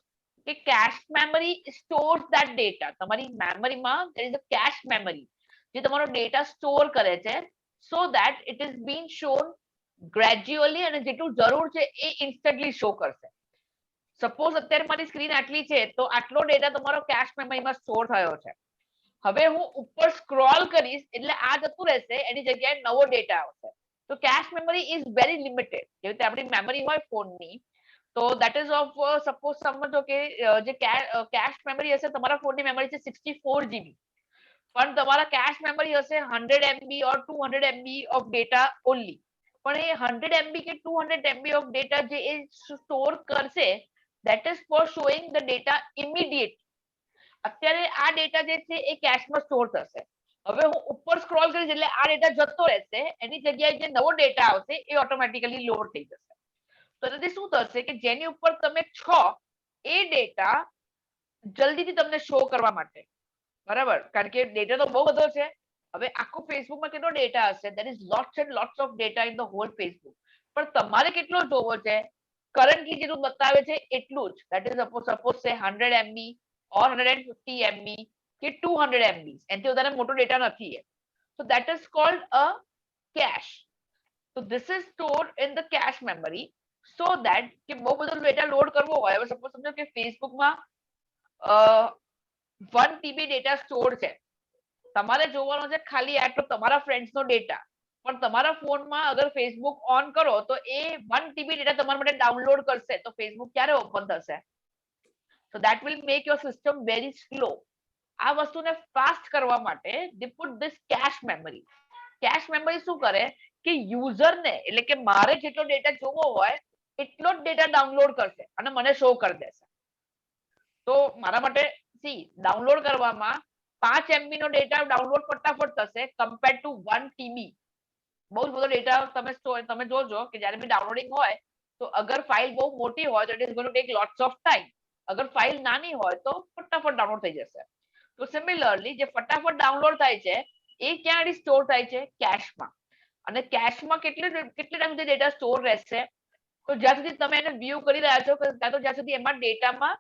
કે cache memory stores that data. તમારી મેમરીમાં there is a cache memory જે તમારો ડેટા સ્ટોર કરે છે, so that it is being shown gradually અને જેટલું જરૂર છે એ ઇન્સ્ટન્ટલી શો કરશે. સપોઝ અત્યારે મારી સ્ક્રીન આટલી છે તો આટલો ડેટા તમારો કેશ મેમરીમાં સ્ટોર થયો છે. હવે હું ઉપર સ્ક્રોલ કરીશ એટલે આ જતું રહેશે, એની જગ્યાએ નવો ડેટા આવશે. તો cache memory is very limited. જેવી રીતે આપણી મેમરી હોય ફોનની, તો દેટ ઇઝ ઓફ સપોઝ સમજો કે જે કેશ મેમરી હશે, તમારા ફોનની મેમરી છે 64 GB, પણ તમારા કેશ મેમરી હશે 100 MB or 200 MB of data only. પણ એ 100 MB કે 200 MB ઓફ ડેટા જે એ સ્ટોર કરશે, that is for showing the data immediate. અત્યારે આ ડેટા જે છે એ કેશમાં સ્ટોર થશે. હવે હું ઉપર સ્ક્રોલ કરીશ એટલે આ ડેટા જતો રહેશે, એની જગ્યાએ જે નવો ડેટા આવશે એ ઓટોમેટિકલી લોડ થઈ જશે. તો એનાથી શું થશે કે જેની ઉપર તમે છો એ ડેટા જલ્દીથી તમને શો કરવા માટે, બરાબર, કારણ કે ડેટા તો બહુ બધો છે. હવે આખું ફેસબુકમાં કેટલો ડેટા હશે? there is lots and lots of data in the whole Facebook. પણ તમારે કેટલો જોવો છે? કરન્ટલી જેટલું બતાવે છે એટલું જ. that is suppose say 100 MB or 150 MB કે 200 MB, એનાથી વધારે મોટો ડેટા નથી. so that is called a cache. so this is stored in the cache memory so that કે બહુ બધો ડેટા લોડ કરવો હોય, હવે સપોઝ સમજો કે ફેસબુકમાં 1 TB ડેટા સ્ટોર છે, તમારે જોવાનો છે ખાલી આટલો તમારા ફ્રેન્ડ્સનો ડેટા. પણ તમારા ફોનમાં અગર ફેસબુક ઓન કરો તો એ 1 TB ડેટા તમારા માટે ડાઉનલોડ કરશે, તો ફેસબુક ક્યારે ઓપન થશે? so that will make your system very slow. આ વસ્તુને ફાસ્ટ કરવા માટે they put this cache memory. cache memory શું કરે કે યુઝરને, એટલે કે મારે જેટલો ડેટા જોવો હોય એટલો જ ડેટા ડાઉનલોડ કરશે અને મને શો કરી દેશે. તો મારા માટે સી ડાઉનલોડ કરવામાં 5 MB નો ડેટા ડાઉનલોડ ફટાફટ થશે કમ્પેર ટુ 1 TB. બહુ જ બધો ડેટા તમે જોજો કે જ્યારે બી ડાઉનલોડિંગ હોય તો અગર ફાઇલ બહુ મોટી હોય તો it is going to take lots of time. અગર ફાઇલ નાની હોય તો ફટાફટ ડાઉનલોડ થઈ જશે. તો સિમિલરલી જે ફટાફટ ડાઉનલોડ થાય છે એ ક્યાં સ્ટોર થાય છે? કેશમાં. અને કેશમાં કેટલી ટાઈમ સુધી ડેટા સ્ટોર રહેશે? તો જ્યાં સુધી તમે એને વ્યૂ કરી રહ્યા છો ત્યાં તો જ્યાં સુધી એમાં ડેટામાં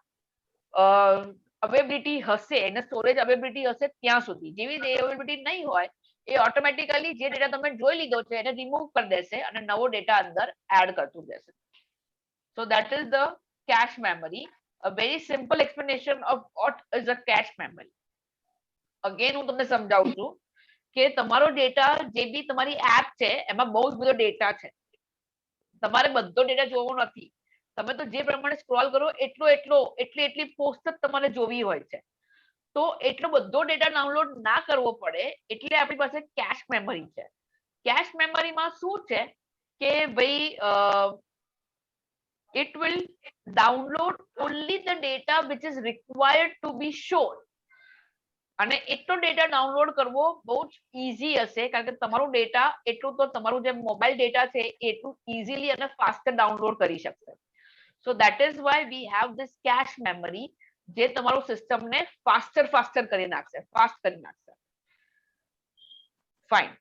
અવેબિલિટી હશે, એને સ્ટોરેજ અવેબિલિટી હશે ત્યાં સુધી. જેવી અવેબિલિટી નહીં હોય એ ઓટોમેટિકલી જે ડેટા તમે જોઈ લીધો છે એને રિમૂવ કરી દેશે અને નવો ડેટા અંદર એડ કરતું જશે. સો that is the cache memory. A very simple explanation of what is a cache memory. Again હું તમને સમજાવું છું કે તમારો ડેટા જે બી તમારી એપ છે એમાં બહુ જ બધો ડેટા છે. તમારે બધો ડેટા જોવો નથી. તમે તો જે પ્રમાણે સ્ક્રોલ કરો એટલી પોસ્ટ જ તમારે જોવી હોય છે. તો એટલો બધો ડેટા ડાઉનલોડ ના કરવો પડે એટલે આપણી પાસે કેશ મેમરી છે. કેશ મેમરીમાં શું છે કે ભાઈ it will download only the data which is required to be shown. અને એટલો ડેટા ડાઉનલોડ કરવો બહુ જ ઈઝી હશે કારણ કે તમારું ડેટા એટલું તો તમારું જે મોબાઈલ ડેટા છે એટલું ઈઝીલી અને ફાસ્ટ ડાઉનલોડ કરી શકશે. So that is why we have this cache memory જે તમારું સિસ્ટમ ને faster કરી નાખશે, fast કરી નાખશે. Fine.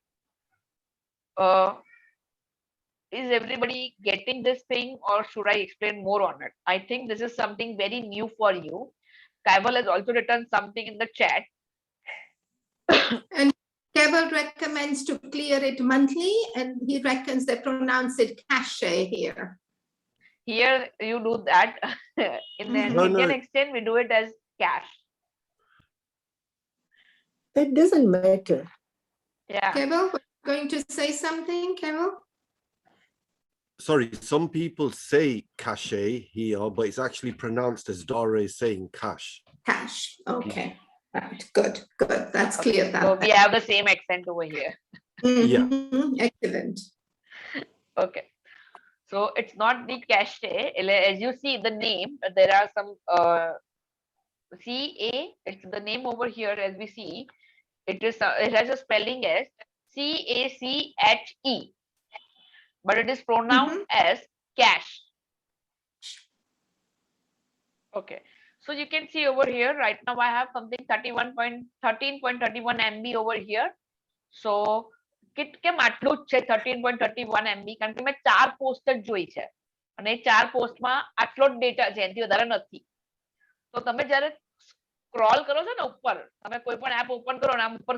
Is everybody getting this thing, or should I explain more on it? I think this is something very new for you. Kaival has also written something in the chat. And Keval recommends to clear it monthly, and he reckons they pronounce it cache here. Here you do that. In the Mhm. No, Indian no. exchange, we do it as cache. That doesn't matter. Yeah. Keval, were you going to say something, Keval? Sorry, some people say cache here, but it's actually pronounced as Dore is saying cache. Cache. Okay. Right. Good. Good. That's Okay, clear. so we have the same accent over here. Yeah. Excellent. Okay. So it's not the cache. As you see the name, there are some CA. It's the name over here. As we see, it has a spelling as CACHE, but it is pronounced as cache. Okay. So you can see over here right now I have something 13.31 MB over here. So કેમ આટલું જ છે 13.31 MB? કારણ કે મેં 4 post જ જોઈ છે અને 4 પોસ્ટમાં આટલો જ ડેટા છે, એનાથી વધારે નથી. તો તમે જ્યારે સ્ક્રોલ કરો છો ને ઉપર, તમે કોઈ પણ એપ ઓપન કરો ને આમ ઉપર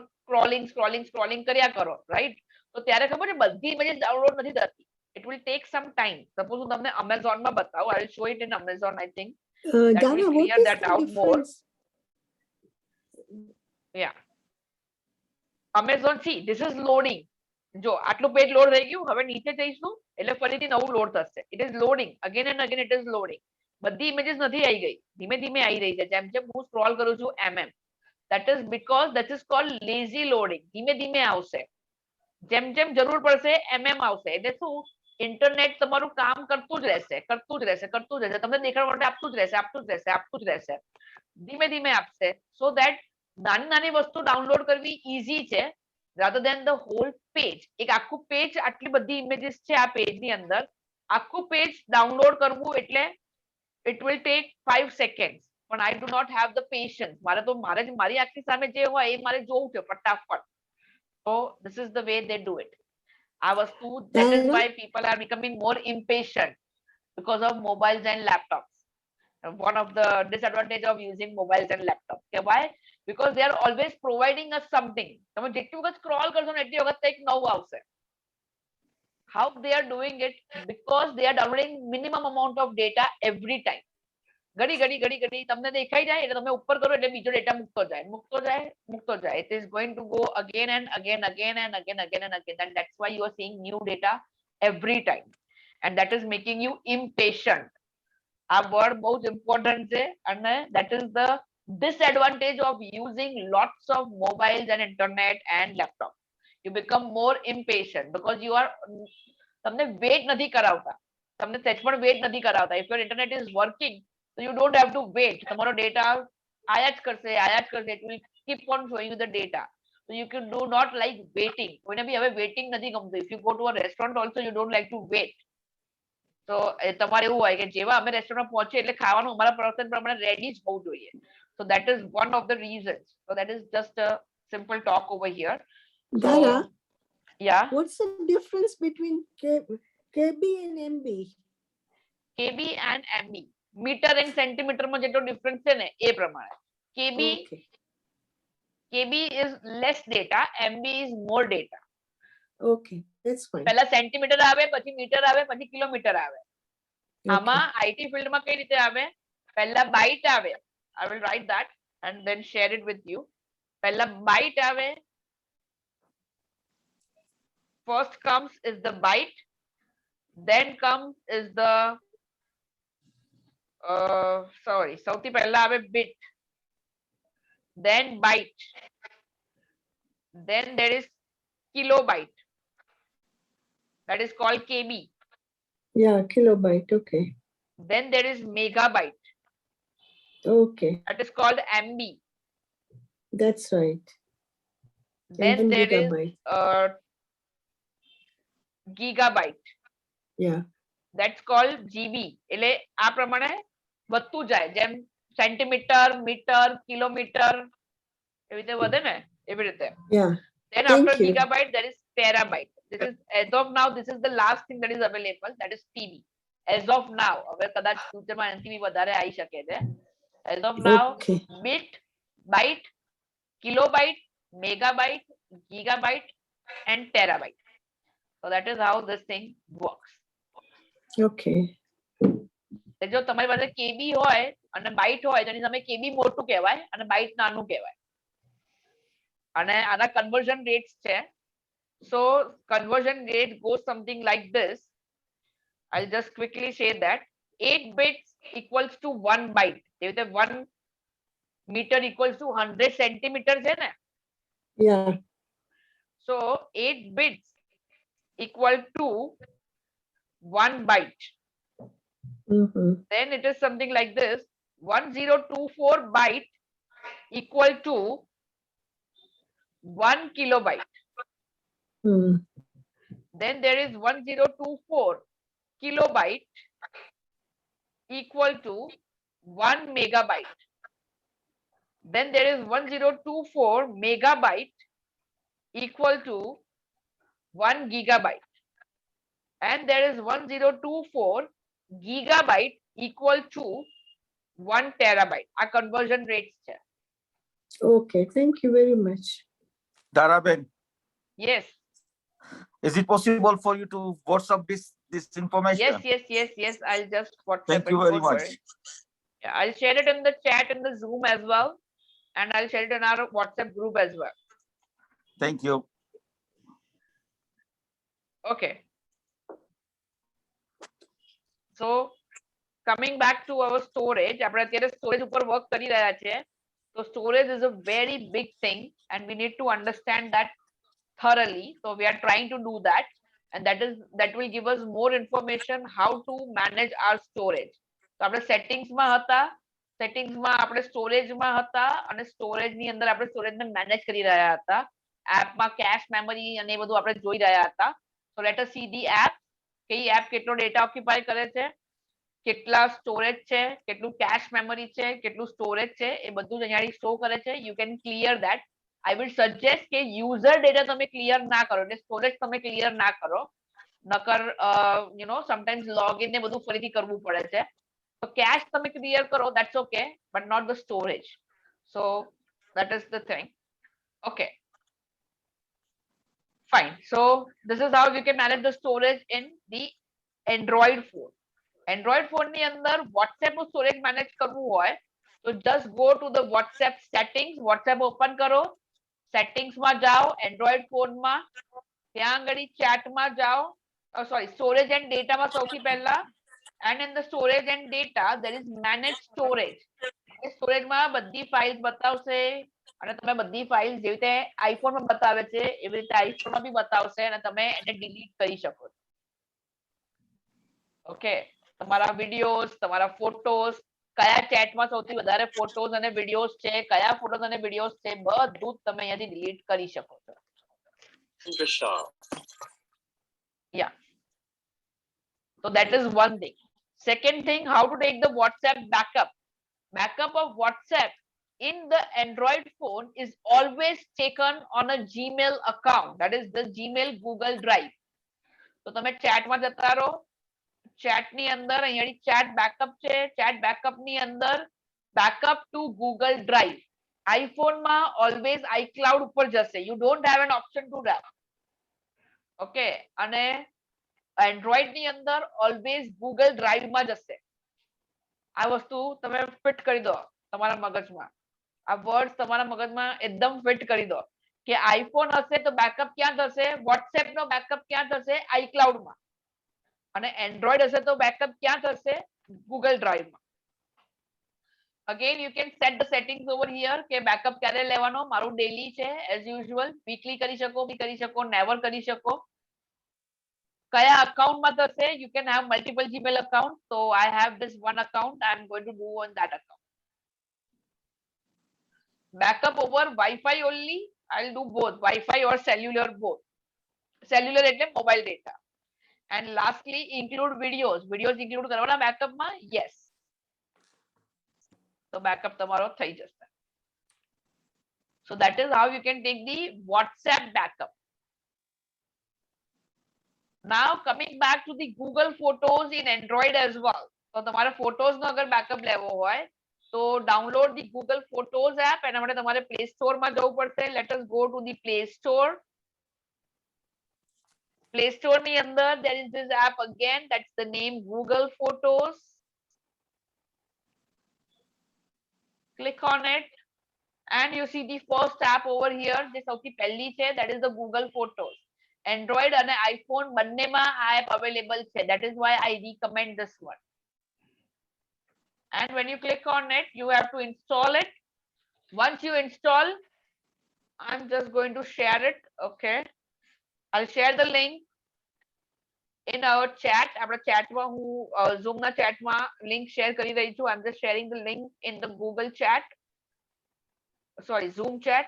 સ્ક્રોલિંગ કર્યા કરો, રાઈટ? તો ત્યારે ખબર છે બધી ઇમેજીસ ડાઉનલોડ નથી થતી. It will take some time. Suppose હું તમને Amazon માં બતાવું. I will show it in Amazon, I think. That Dana, will what clear is that the out more. difference? Yeah. Amazon, see, this is loading. જો આટલું page load થઈ ગયું, હવે નીચે જઈશું એટલે ફરીથી નવું લોડ થશે. It is loading again and again. It is loading. બધી ઇમેજીસ નથી આવી ગઈ, ધીમે ધીમે આવી રહી છે. જેમ જેમ હું સ્ક્રોલ કરું છું that is because that is called lazy loading. ધીમે ધીમે આવશે, જેમ જેમ જરૂર પડશે આવશે. એટલે શું, ઇન્ટરનેટ તમારું કામ કરતું જ રહેશે. તમને દેખાડવા માટે આપતું જ રહેશે. ધીમે ધીમે આપશે. So that નાની નાની વસ્તુ ડાઉનલોડ કરવી ઈઝી છે, rather than the whole page. એક આખું પેજ, આટલી બધી ઇમેજીસ છે આ પેજની અંદર, આખું પેજ ડાઉનલોડ કરવું એટલે it will take 5 seconds. But I do not have the patience. મારી આખી સામે જે હોય એ મારે જોવું છે ફટાફટ. So this is the way they do it. આ વસ્તુ, that is why people are becoming more impatient because of mobiles and laptops. One of the disadvantage of using mobiles and laptops. Okay, why? Because they are always providing us something. તમે જેટલી વખત scroll કરશો ને એટલી વખત કંઈક નવું આવશે. How they are doing it? Because they are downloading minimum amount of data every time. ઘડી તમને દેખાઈ જાય એટલે તમે ઉપર કરો એટલે બીજો ડેટા મૂકતો જાય. It is going to go again and again. And that's why you are seeing new data every time. And that is making you impatient. આ વર્ડ બહુ જ ઇમ્પોર્ટન્ટ છે, અને that is the disadvantage of using lots of mobiles and internet and laptop. You become more impatient because you are, તમને wet નથી કરાવતા. If your internet is working, so you don't have to wait. તમારો data આયા જ કરશે. It will keep on showing you the data. So you do not like waiting. કોઈને બી હવે waiting નથી ગમતું. If you go to a restaurant also, you don't like to wait. તો તમારે એવું હોય કે જેવા અમે રેસ્ટોરન્ટ પહોંચીએ એટલે ખાવાનું અમારા પસંદ પ્રમાણે રેડી જ હોવું જોઈએ. So that is one of the reasons. So that is just a simple talk over here. Dana, Yeah. what's the difference between KB and MB? KB and MB. Metre and સેન્ટીમીટરમાં જેટલો difference છે ને એ પ્રમાણે. KB is less data, MB is more data. Okay, that's fine. પહેલા centimetre આવે, પછી metre આવે, પછી કિલોમીટર આવે. આમાં આઈટી ફિલ્ડમાં કઈ રીતે આવે? પહેલા બાઇટ આવે. I will write that and then share it with you. પહેલા બાઇટ આવે. First comes is the byte, then comes is the સૌથી પહેલા આવે bit, then byte, then there is kilobyte, that is called KB. Yeah, kilobyte. Okay. Then there is megabyte. Okay. That is called MB. That's right. Then there gigabyte. is gigabyte. Yeah. That's called GB. એટલે આ પ્રમાણે વધતું જાય. જેમ centimetre, metre, kilometre એવી રીતે વધે ને એવી રીતે. Yeah. Then Thank after you. gigabyte there is terabyte. This is as of now this is the last thing that is available, that is TB. As of now, હવે કદાચ ફ્યુચરમાં એનથી વધારે આવી શકે છે. As of now, Okay. bit, byte, kilobyte, megabyte, gigabyte and terabyte. So that is how this thing works. Okay. જો તમારી પાસે કેબી હોય અને બાઇટ હોય તો એની સામે કેબી મોટું કહેવાય અને બાઇટ નાનું કહેવાય. અને આના કન્વર્ઝન રેટ્સ છે. So conversion rate goes something like this. I'll just quickly say that 8 bits equals to 1 byte. એવી રીતે 1 meter equals to 100 centimeter છે ને. Yeah. So 8 bits equal to 1 byte. Mm-hmm. Then it is something like this. 1024 byte equal to 1 kilobyte. Mm. Then there is 1024 kilobyte equal to 1 megabyte. Then there is 1024 megabyte equal to 1 gigabyte. And there is 1024 gigabyte equal to 1 terabyte. Our conversion rates છે. Okay, thank you very much. Daraben, Yes. is it possible for you to WhatsApp this information? Yes. I'll just WhatsApp Thank you it, very don't much. worry. Yeah, I'll share it in the chat in the Zoom as well. And I'll share it in our WhatsApp group as well. Thank you. Okay. So coming back to our storage, આપણે અત્યારે storage ઉપર work કરી રહ્યા છે. So storage is a very big thing and we need to understand that thoroughly. So we are trying to do that, and that will give us more information how to manage our storage. So આપણે settings માં હતા, settings માં આપણે storage માં હતા અને storage ની અંદર આપણે storage ને manage કરી રહ્યા હતા. App માં cache memory અને એ બધું આપણે જોઈ રહ્યા હતા. So let us see the app. કે ઈ app કેટલો data occupy કરે છે, કેટલા storage છે, કેટલું cache memory છે, કેટલું storage છે, એ બધું જ અહીંયા show કરે છે. You can clear that. I will suggest કે user data તમે clear ના કરો, એટલે storage તમે clear ના કરો. નકર you know sometimes login ને બધું ફરીથી કરવું પડે છે. So cache તમે clear કરો, that's okay, but not the storage. So that is the thing. Okay. Fine. So this is how you can manage the storage in the Android phone. Android phone ની અંદર WhatsApp નું storage manage કરવું હોય તો just go to the WhatsApp settings. WhatsApp open કરો, settings માં જાઓ, Android phone માં ત્યાં આગળ chat માં જાઓ, sorry, storage and data માં સૌથી પહેલા. And in the storage and data there is manage storage. Storage માં બધી files બતાવશે અને તમે બધી files જેવી રીતે iPhone માં બતાવે છે એવી રીતે iPhone માં બી બતાવશે અને તમે એને delete કરી શકો છો. Okay. તમારા videos, તમારા photos, કયા chat માં સૌથી વધારે photos અને videos છે, કયા photos અને videos છે, બધું જ તમે અહીંયાથી delete કરી શકો છો. Yeah. So that is one thing. Second thing, how to take the WhatsApp backup. Backup of WhatsApp in the Android phone is always taken on a Gmail account. That is the Gmail Google Drive. So તમે chat માં જતા રહો, chat ની અંદર અહીંયાની chat backup છે, chat backup ની અંદર backup to Google Drive. iPhone માં always iCloud ઉપર જશે. You don't have an option to that. Okay. અને Android ની અંદર always Google Drive માં જશે. આ વસ્તુ તમે ફિટ કરી દો તમારા મગજમાં. આ વર્ડ્સ તમારા મગજમાં એકદમ ફિટ કરી દો કે આઈફોન હશે તો બેકઅપ ક્યાં થશે, WhatsApp નો બેકઅપ ક્યાં થશે, iCloud માં. અને Android હશે તો બેકઅપ ક્યાં થશે, Google Drive માં. Again you can set the settings over here કે બેકઅપ ક્યારે લેવાનો. મારું ડેલી છે as usual, વીકલી કરી શકો, નેવર કરી શકો. કયા account માં થશે, you can have multiple Gmail accounts. So I have this one account, I am going to do on that account. Backup over Wi-Fi only, I'll do both Wi-Fi or cellular, both. Cellular એટલે mobile data. And lastly include videos. Videos include કરવાના backup માં? Yes. તો backup તમારો થઈ જશે. So that is how you can take the WhatsApp backup. Now coming back to the Google Photos in Android as well. તો તમારે photos નો અગર backup લેવો હોય તો download the Google Photos app એના માટે તમારે Play Store માં જવું પડશે. Let us go to the Play Store. Play Store ની અંદર there is this app again, that's the name Google Photos. Click on it and you see the first app over here, જે સૌથી પહેલી છે, that is the Google Photos. Android અને iPhone બંનેમાં આ app available છે. That is why I recommend this one. And when you click on it, you have to install it. Once you install, I'm just going to share it. Okay, I'll share the link in our chat. આપણા chatમાં હું Zoom ના chatમાં link share કરી રહી છું. I'm just sharing the link in the Google chat. Sorry, Zoom chat.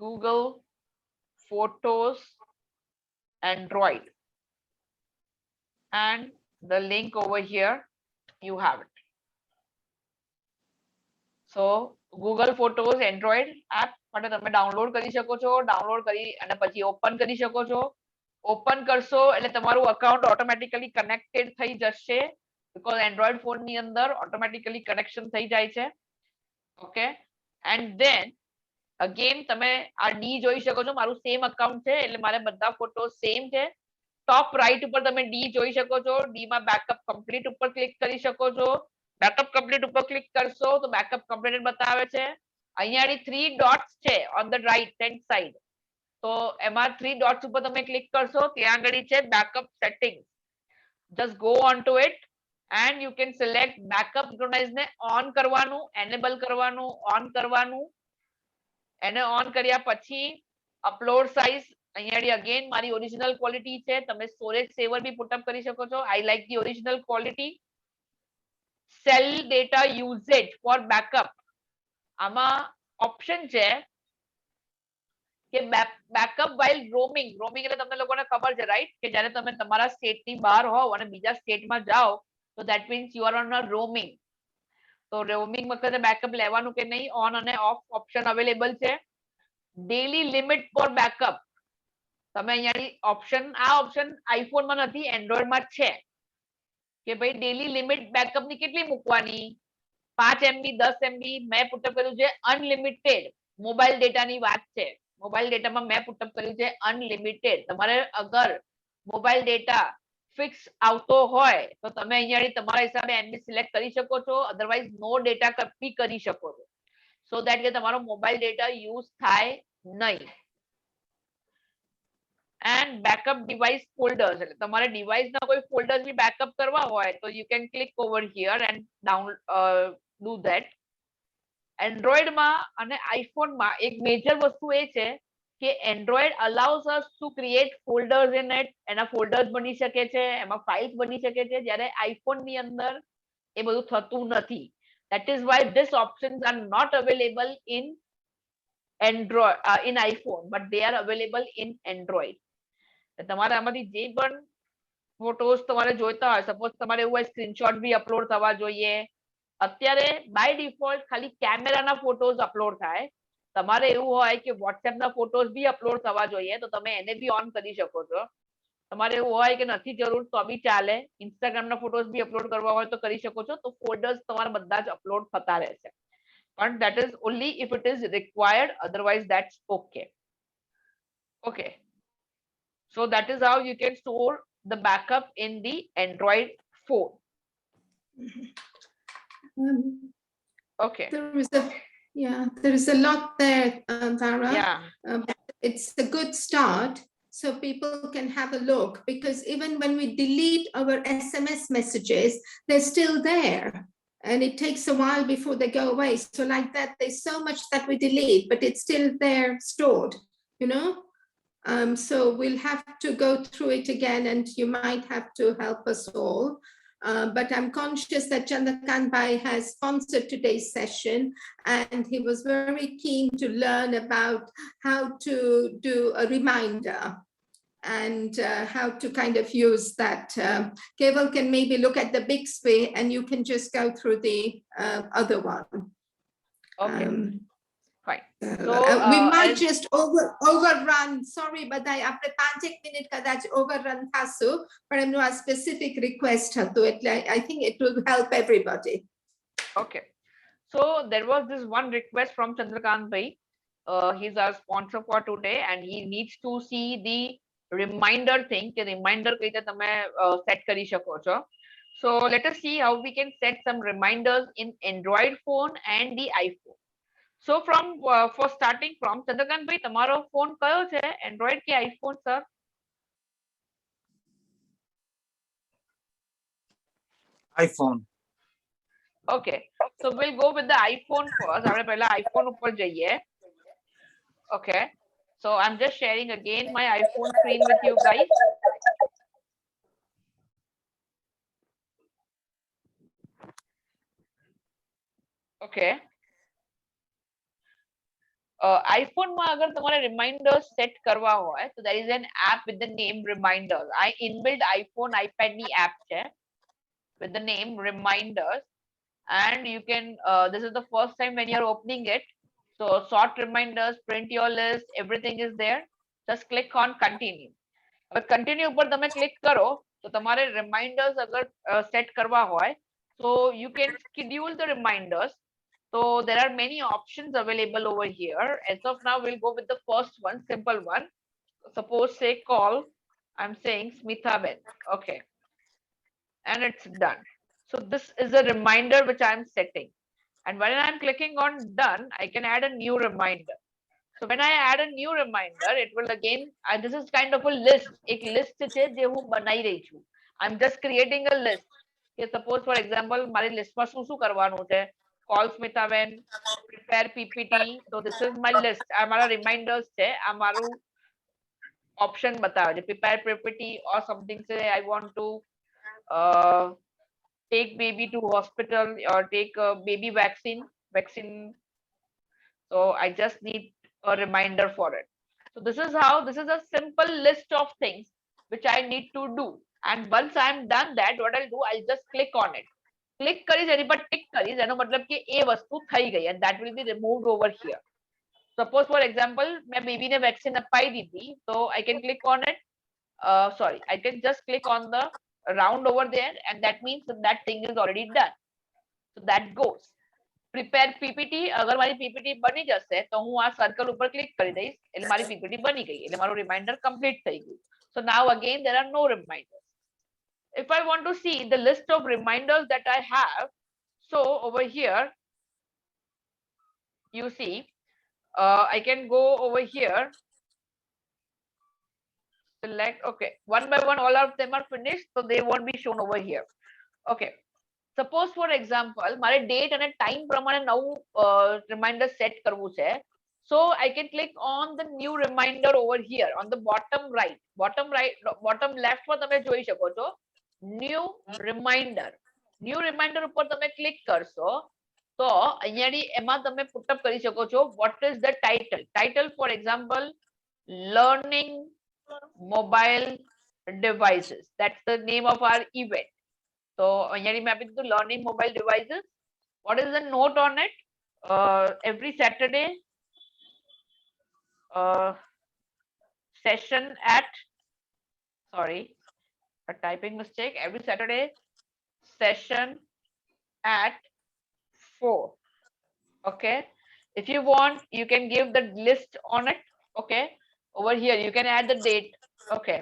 Google Photos Android. And the link over here, you have it. So Google Photos Android app માટે તમે download કરી શકો છો. Download કરી અને પછી ઓપન કરી શકો છો. ઓપન કરશો એટલે તમારું અકાઉન્ટ ઓટોમેટિકલી કનેક્ટેડ થઈ જશે. because Android phone ની અંદર automatically connection થઈ જાય છે. Okay, and then again તમે આ D જોઈ શકો છો. મારું સેમ અકાઉન્ટ છે એટલે મારે બધા ફોટો સેમ છે. ટોપ રાઈટ ઉપર તમે D જોઈ શકો છો. D માં બેકઅપ કમ્પ્લીટ ઉપર ક્લિક કરી શકો છો. બેકઅપ કમ્પ્લીટ ઉપર ક્લિક કરશો તો બેકઅપ કમ્પ્લીટેડ બતાવે છે. અહીંયાની 3 dots છે on the right hand side. તો એમાં 3 dots ઉપર તમે ક્લિક કરશો ત્યાં આગળ છે backup settings. just go on to it and you can select backup synchronize ને on કરવાનું, enable કરવાનું, on કરવાનું. એને on કર્યા પછી upload size અહીંયાડી again મારી original quality છે. તમે storage saver બી put up કરી શકો છો. I like the original quality. Cell data usage for backup. આમાં option છે કે બેકઅપ while roaming. રોમિંગ એટલે તમને લોકોને ખબર છે રાઈટ, કે જ્યારે તમે તમારા સ્ટેટ ની બહાર હોવ અને બીજા સ્ટેટમાં જાઓ તો that means you are on a roaming. તો રોમિંગ વખતે બેકઅપ લેવાનું કે નહીં, ઓન અને ઓફ ઓપ્શન અવેલેબલ છે. ડેલી લિમિટ ફોર બેકઅપ તમે અહીંયા ઓપ્શન, આ ઓપ્શન આઈફોન માં નથી, એન્ડ્રોઈડ માં છે કે ભાઈ ડેલી લિમિટ બેકઅપ ની કેટલી મૂકવાની, 5 MB 10 MB. મેં પુટઅપ કર્યું છે અનલિમિટેડ. મોબાઈલ ડેટાની વાત છે. મોબાઈલ ડેટામાં મેં પુટઅપ કર્યું છે અનલિમિટેડ. તમારે અગર મોબાઈલ ડેટા ફિક્સ આવતો હોય તો તમે અહીંયા તમારા હિસાબે MB સિલેક્ટ કરી શકો છો. અધરવાઇઝ નો ડેટા બી કરી શકો છો. સો દેટ કે તમારો મોબાઈલ ડેટા યુઝ થાય નહીં. એન્ડ બેકઅપ ડિવાઇસ ફોલ્ડર્સ એટલે તમારે ડિવાઇસના કોઈ ફોલ્ડર્સ બી બેકઅપ કરવા હોય તો you can click over here and down do that. એન્ડ્રોઈડમાં અને આઈફોનમાં એક મેજર વસ્તુ એ છે કે Android allows us to create folders in it. એના ફોલ્ડર્સ બની શકે છે, એમાં ફાઇલ્સ બની શકે છે, જ્યારે આઈફોનની અંદર એ બધું થતું નથી. That is why these options are not available in Android in iPhone, but they are available in Android. તમારે આમાંથી જે પણ ફોટોસ તમારે જોઈતા હોય, સપોઝ તમારે એવું હોય સ્ક્રીનશોટ બી અપલોડ થવા જોઈએ. અત્યારે બાય ડિફોલ્ટ ખાલી કેમેરાના ફોટોસ અપલોડ થાય. તમારે એવું હોય કે વોટ્સએપના ફોટોસ બી અપલોડ થવા જોઈએ તો તમે એને બી ઓન કરી શકો છો. તમારે એવું હોય કે નથી જરૂર તો બી ચાલે. ઇન્સ્ટાગ્રામના ફોટોસ બી અપલોડ કરવા હોય તો કરી શકો છો. તો ફોલ્ડર્સ તમારા બધા જ અપલોડ થતા રહેશે. પણ that is only if it is required, otherwise that's okay. Okay, so that is how you can store the backup in the Android phone. Okay, there is a lot there, Tara. yeah, It's a good start so people can have a look, because even when we delete our SMS messages, they're still there and it takes a while before they go away. So like that, there's so much that we delete, but it's still there stored, you know. So we'll have to go through it again and you might have to help us all. But I'm conscious that Chandrakant Bhai has sponsored today's session and he was very keen to learn about how to do a reminder. and how to kind of use that. Keval can maybe look at the Bixby and you can just go through the other one. Okay, fine. So We might as- just overrun. Sorry, but આપણે 5 minute કદાચ overrun થાશું, પણ એમનું આ specific request હતું, એટલે I think it will help everybody. Okay. So there was this one request from Chandrakant Bhai. He's our sponsor for today and he needs to see the reminder thing. The reminder કઈ રીતે તમે set કરી શકો છો. So let us see how we can set some reminders in Android phone and the iPhone. So from for starting from Chandrakant Bhai, તમારો phone કયો છે? Android કે iPhone, sir? iPhone. Okay, so we'll go with the iPhone first. આપણે પહેલા iPhone ઉપર જઈએ. Okay, so I'm just sharing again my iPhone screen with you guys. Okay. iPhone માં અગર તમારે reminders set કરવા હોય, so there is an app with the name Reminders. Inbuilt iPhone iPad ની app છે with the name Reminders, and you can this is the first time when you're opening it. So sort reminders, print your list, everything is there. Just click on continue. હવે continue ઉપર તમે click કરો તો તમારે reminders અગર set કરવા હોય, so you can schedule the reminders. So there are many options available over here. As of now, we'll go with the first one, simple one. Suppose say call, I'm saying Smitha Ben. Okay. And it's done. So this is a reminder which I'm setting. And when I'm clicking on done, I can add a new reminder. So when I add a new reminder, it will again, this is kind of a list. એક list છે જે હું બનાઈ રહી છું. I'm just creating a list. Okay, suppose for example, મારી list માં શું કરવાનું છે? Call Smitha Ben, prepare PPT. So this is my list. આ મારા reminders છે. આ મારું option બતાવે છે. Prepare PPT or something say I want to take baby to hospital or take a baby vaccine. So I just need a reminder for it. So this is how, this is a simple list of things which I need to do. And once I'm done that, what I'll do, I'll just click on it. Click કરીશ એની પર tick કરીશ, એનો મતલબ કે એ વસ્તુ થઈ ગઈ, and that will be removed over here. Suppose for example, मैं baby ने vaccine અપાઈ દીધી, so I can click on it. Sorry, I can just click on the round over there, and that means that thing is already done. So that goes. Prepare PPT, અગર મારી PPT બની જશે તો હું આ circle ઉપર click કરી દઈશ, એટલે મારી PPT બની ગઈ, એટલે મારું reminder complete થઈ ગયું. So now again there are no reminders. If I want to see the list of reminders that I have, so over here, you see, I can go over here, select, okay, one by one, all of them are finished, so they won't be shown over here. Okay. Suppose for example, મારે date and time પ્રમાણે નવું reminder set કરવું છે. So I can click on the new reminder over here on the bottom right, bottom left પર તમે જોઈ શકો છો new reminder. New reminder ઉપર તમે click કરશો તો અહીંયાની એમાં તમે put up કરી શકો છો what is the title, for example, learning mobile devices. That's the name of our event. So અહીંયાની મેં આપી દીધું learning mobile devices. What is the note on it? Every Saturday session at, sorry, a typing mistake. Every Saturday session at 4. Okay. If you want, you can give the list on it. Okay. Over here, you can add the date. Okay.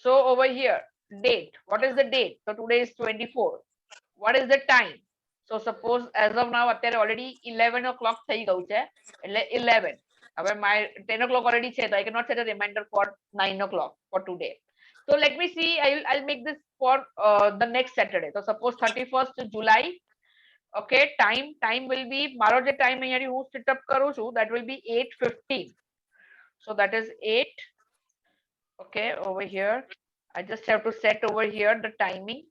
So over here, date. What is the date? So today is 24. What is the time? So suppose as of now, અત્યારે already 11 o'clock થઈ ગયું છે, એટલે 11. હવે my 10 o'clock already છે, so I cannot set a reminder for 9 o'clock for today. So let me see, I'll make this for the next Saturday. So suppose 31st July. Okay, time will be, મારો જે time અહીંયાની હું set up કરું છું, that will be 8:15. So that is 8. Okay, over here, I just have to set over here the timing.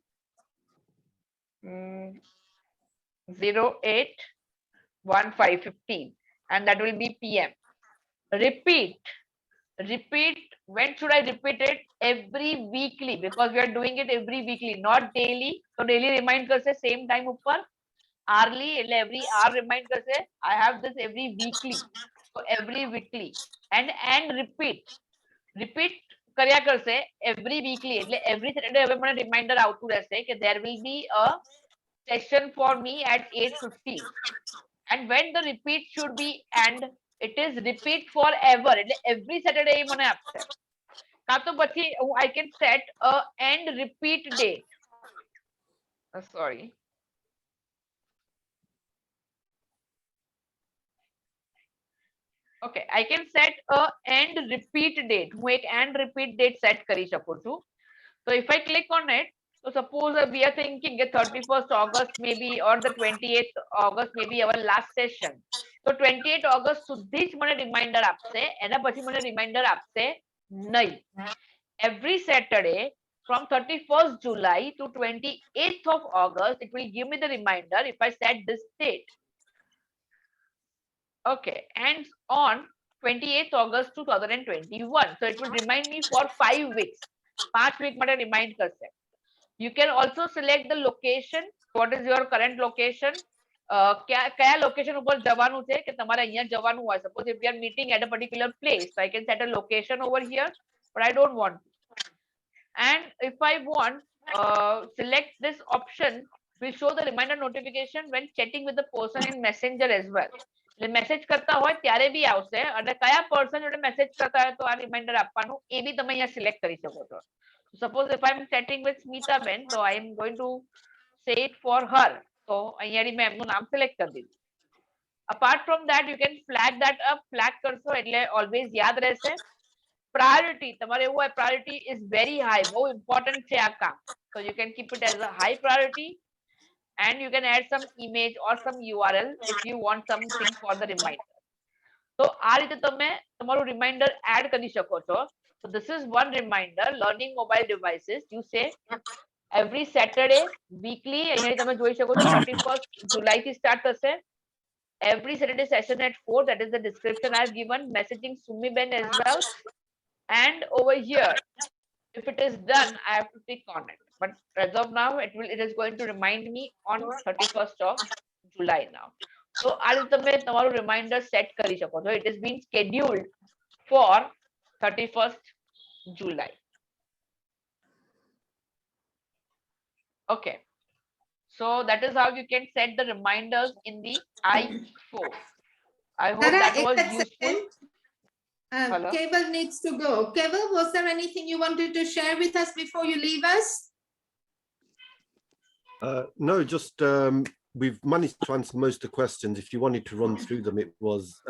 08:15, and that will be PM. Repeat repeat. When should I repeat it? Every weekly, because we are doing it every weekly, not daily. So daily remind करसे same time ऊपर, hourly એટલે every hour remind करसे. I have this every weekly, so every weekly, and repeat કર્યા કરશે every weekly એટલે every Saturday હવે મને reminder આવતું રહેશે કે there will be a session for me at 8:15, and when the repeat should be and it is repeat forever એટલે every Saturday એ મને આપશે. કાં તો પછી I can set a end repeat date. Sorry. Okay, I can set a end repeat date. હું એક end repeat date set કરી શકું છું. So if I click on it, so suppose we are thinking that 31st August maybe or the 28th August maybe our last session. So 28th August સુધી જ મને reminder આપશે, એના પછી મને reminder આપશે નહીં. Every Saturday from 31st July to 28th of August, it will give me the reminder if I set this date. Okay, and on 28th August 2021. So it will remind me for 5 weeks. 5 week માટે remind કરશે. You can also select the location. What is your current location? કયા location ઉપર જવાનું છે કે તમારે અહીંયા જવાનું હોય. Suppose if we are meeting at a particular place, so I can set a location over here, but I don't want. And if I want, select this option will show the reminder notification when chatting with the person in Messenger as well. એટલે message કરતા હોય ત્યારે બી આવશે અને કયા person જોડે message કરતા હોય તો આ રિમાઇન્ડર આપવાનું એ બી તમે અહીંયા સિલેક્ટ કરી શકો છો. Suppose if I'm chatting with Smita Ben, so I am going to say it for her. So અહીંયા મેં એમનું નામ સિલેક્ટ કરી દીધું. Apart from that, you can flag that up. Flag કરશો એટલે always યાદ રહેશે. Priority, તમારે એવું હોય priority is very high, બહુ important છે આ કામ. So you can keep it as a high priority. And you can add some image or some URL if you want something for the reminder. So આ રીતે તમે તમારું reminder add કરી શકો છો. So this is one reminder, learning mobile devices. You say every Saturday, weekly, અહીંયા તમે જોઈ શકો છો 31st July થી start થશે. Every Saturday session at 4, that is the description I have given, messaging Sumi Ben as well. And over here, if it is done, I have to click on it. But as of now, it is going to remind me on 31st of July now. So આ રીતે તમે તમારું reminder set કરી શકો છો. It is being scheduled for 31st July. Okay. So that is how you can set the reminders in the i4. I hope Tara, that was एक useful. second. Hello? Keval needs to go. Keval, was there anything you wanted to share with us before you leave us? No, just we've managed to answer most of the questions. If you wanted to run through them, it was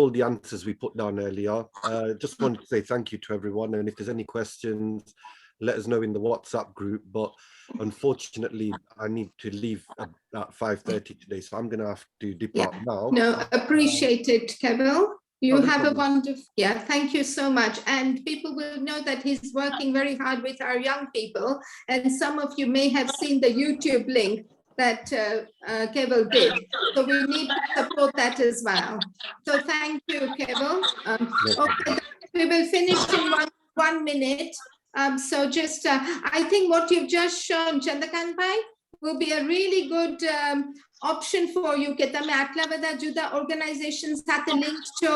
all the answers we put down earlier. Just wanted to say thank you to everyone, and if there's any questions, let us know in the WhatsApp group. But unfortunately, I need to leave at 5:30 today, so I'm going to have to depart now. No, appreciate it, Keval. You have a wonderful, thank you so much. And people will know that he's working very hard with our young people. And some of you may have seen the YouTube link that Keval did. So we need to support that as well. So thank you, Keval. Okay, we will finish in one minute. So just, I think what you've just shown, Chandrakant Bhai, will be a really good option for you કે તમે આટલા બધા જુદા organisation સાથે link છો.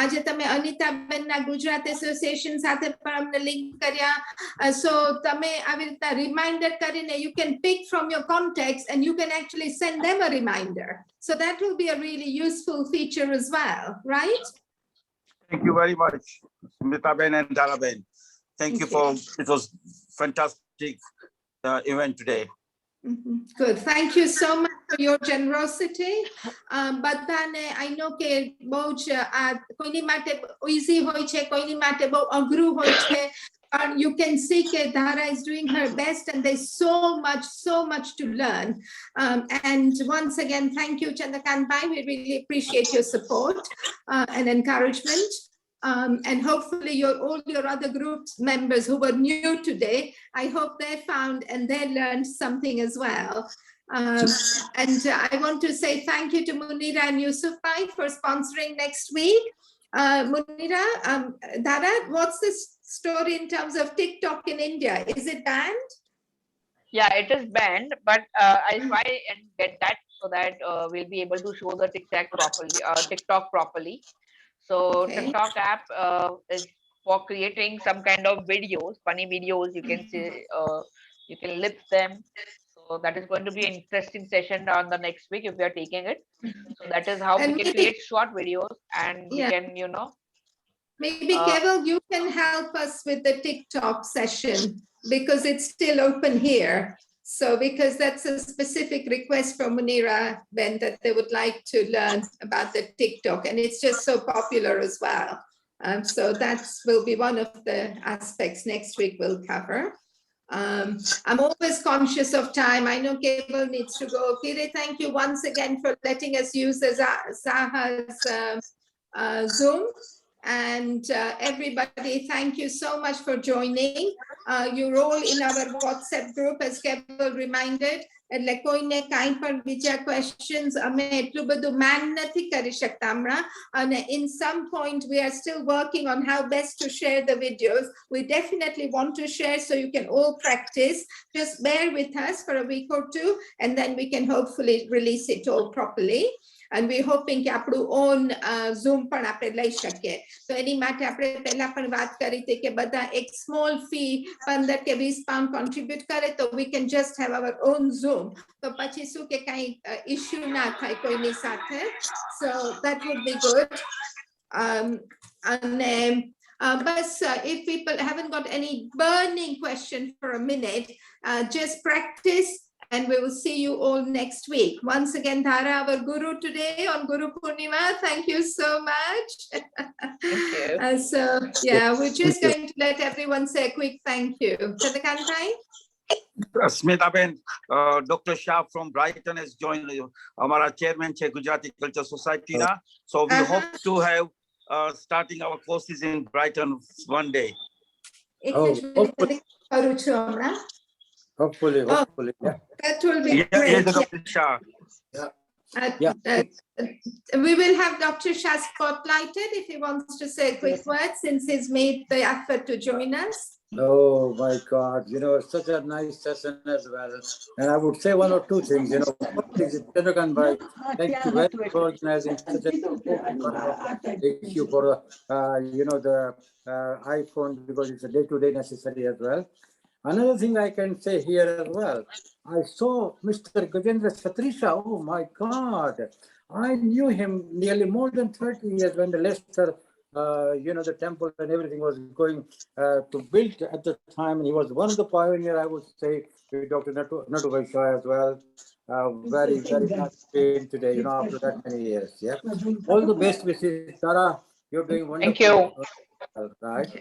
આજે તમે અનિતા બેનના ગુજરાત એસોસિએશન સાથે પણ અમને લિંક કર્યા. So તમે આવી રીતના રિમાઇન્ડર કરીને you can pick from your contacts and you can actually send them a reminder. So that will be a really useful feature as well, right? Thank you very much, Smita Ben and Dara Ben. Thank you for, it was fantastic event today. Good. Thank you so much for your generosity. બધાને I know કે બહુ જ કોઈની માટે easy હોય છે, કોઈની માટે બહુ અઘરું હોય છે. You can see that Dara is doing her best and there's so much to learn. And once again, thank you, Chandrakant Bhai. We really appreciate your support and encouragement. And hopefully all your other group members who were new today, I hope they found and they learned something as well. And I want to say thank you to Munira and Yusuf Bhai for sponsoring next week. Munira, Dara, what's the story in terms of TikTok in India? Is it banned? Yeah, it is banned, but I'll try and get that so that we'll be able to show the TikTok properly. So Okay. TikTok app is for creating some kind of videos, funny videos. You can see, you can lip them. So that is going to be an interesting session on the next week if we are taking it. So that is how we And can maybe- create short videos, and we Yeah. can, Maybe Uh, Keval, you can help us with the TikTok session because it's still open here. So because that's a specific request from Munira, Ben, that they would like to learn about the TikTok, and it's just so popular as well. So that will be one of the aspects next week we'll cover. I'm always conscious of time. I know Keval needs to go. Kire, thank you once again for letting us use the Zaha's Zoom. And everybody, thank you so much for joining. You're all in our WhatsApp group, as Keval reminded. એટલે કોઈને કાંઈ પણ બીજા questions અમે એટલું બધું man નથી કરી શકતા હમણાં. And in some point we are still working on how best to share the videos. We definitely want to share so you can all practice. Just bear with us for a week or two, and then we can hopefully release it all properly. And we're hoping કે આપણું own Zoom પણ આપણે લઈ શકીએ. તો એની માટે આપણે પહેલા પણ વાત કરી હતી કે બધા એક small fee 15 કે 20 pound contribute કરે તો we can just have our own Zoom. તો પછી શું કે કાંઈ issue ના થાય કોઈની સાથે. So that would be good. But if people haven't got any burning question for a minute, just practice. And we will see you all next week. Once again, Dhara, our guru today on Guru Purnima, thank you so much. Thank you. So, yeah, we're just going to let everyone say a quick thank you. Chatakantai? Smita Ben, Dr. Shah from Brighton has joined you. Our chairman છે Gujarati Culture Society na. So we hope to have starting our courses in Brighton one day. Hopefully, yeah. That will be Yeah, great. Dr. Shah. We will have Dr. Shah spotlighted if he wants to say a quick word since he's made the effort to join us. Oh my God, such a nice session as well. And I would say one or two things, What is it, Chandrakant Bhai, thank you very much for organizing such an issue for, the iPhone, because it's a day-to-day necessary as well. Another thing I can say here as well, I saw Mr. Gajendra Satrisha. Oh my God, I knew him nearly more than 30 years when the Leicester, the temple and everything was going to build at the time. And he was one of the pioneers, I would say, with Dr. Natu Vaishya as well. Very, very nice pain today, after that many years. Yeah. All the best wishes, Tara. You're doing wonderful. Thank you. Right.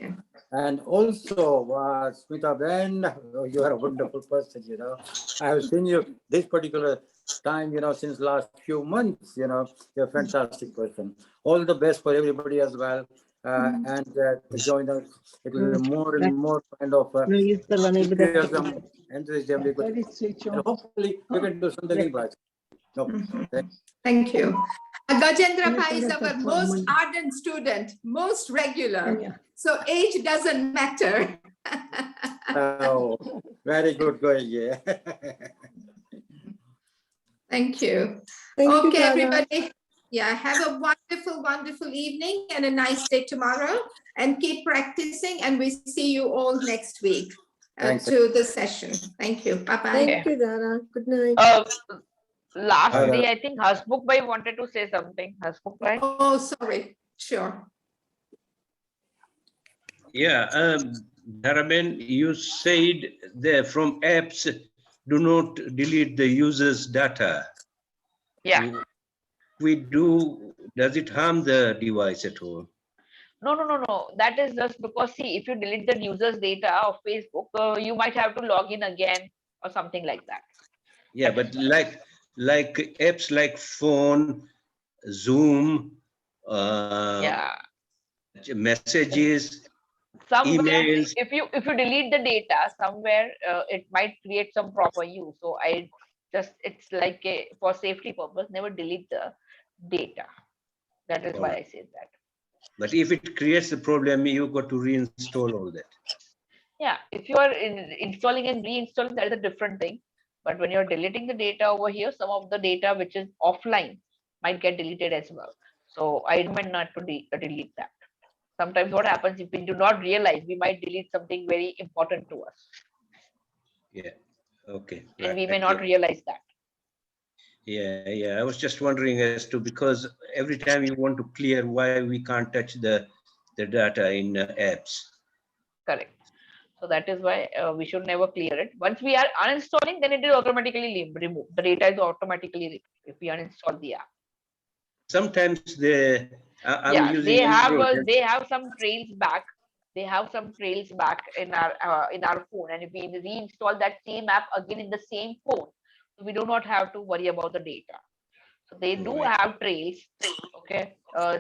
And also, Smita Ben, you are a wonderful person, I have seen you this particular time, since last few months, you're a fantastic person. All the best for everybody as well. And to join us, it will be more and more kind of enthusiasm, and hopefully we can do something in Brighton. No, Thank you. Gajendra Bhai is our most ardent student, most regular. So age doesn't matter. Oh, very good going, yeah. Thank you. Thank you, Okay, Dara. everybody. Yeah, have a wonderful, wonderful evening and a nice day tomorrow. And keep practicing. And we see you all next week to the session. Thank you. Bye-bye. Thank you, Dara. Good night. Lastly, I think Hasmukh Bhai wanted to say something. Hasmukh Bhai? Oh, sorry. Sure. Yeah, Dharaben, you said there from apps, do not delete the user's data. Yeah. We do, does it harm the device at all? No. That is just because, see, if you delete the user's data of Facebook, you might have to log in again or something like that. Yeah, but like apps like phone, Zoom, messages, Somewhere, emails. if you delete the data somewhere, it might create some proper use. So it's like for safety purpose, never delete the data. That is why I said that. But if it creates a problem, you got to reinstall all that. Yeah, if you are installing and reinstalling, that is a different thing. But when you're deleting the data over here, some of the data which is offline might get deleted as well. So I recommend not to delete that. Sometimes what happens if we do not realize, we might delete something very important to us. Yeah. Okay. And we may right, not yeah. realize that. Yeah. I was just wondering as to, because every time you want to clear, why we can't touch the data in apps. Correct. So that is why we should never clear it. Once we are uninstalling, then it is automatically removed. The data is automatically removed if we uninstall the app. Sometimes I'm using they Android. have some trails back. They have some trails back in our phone, and if we reinstall that same app again in the same phone, we do not have to worry about the data. So they do Right. have trails. Okay,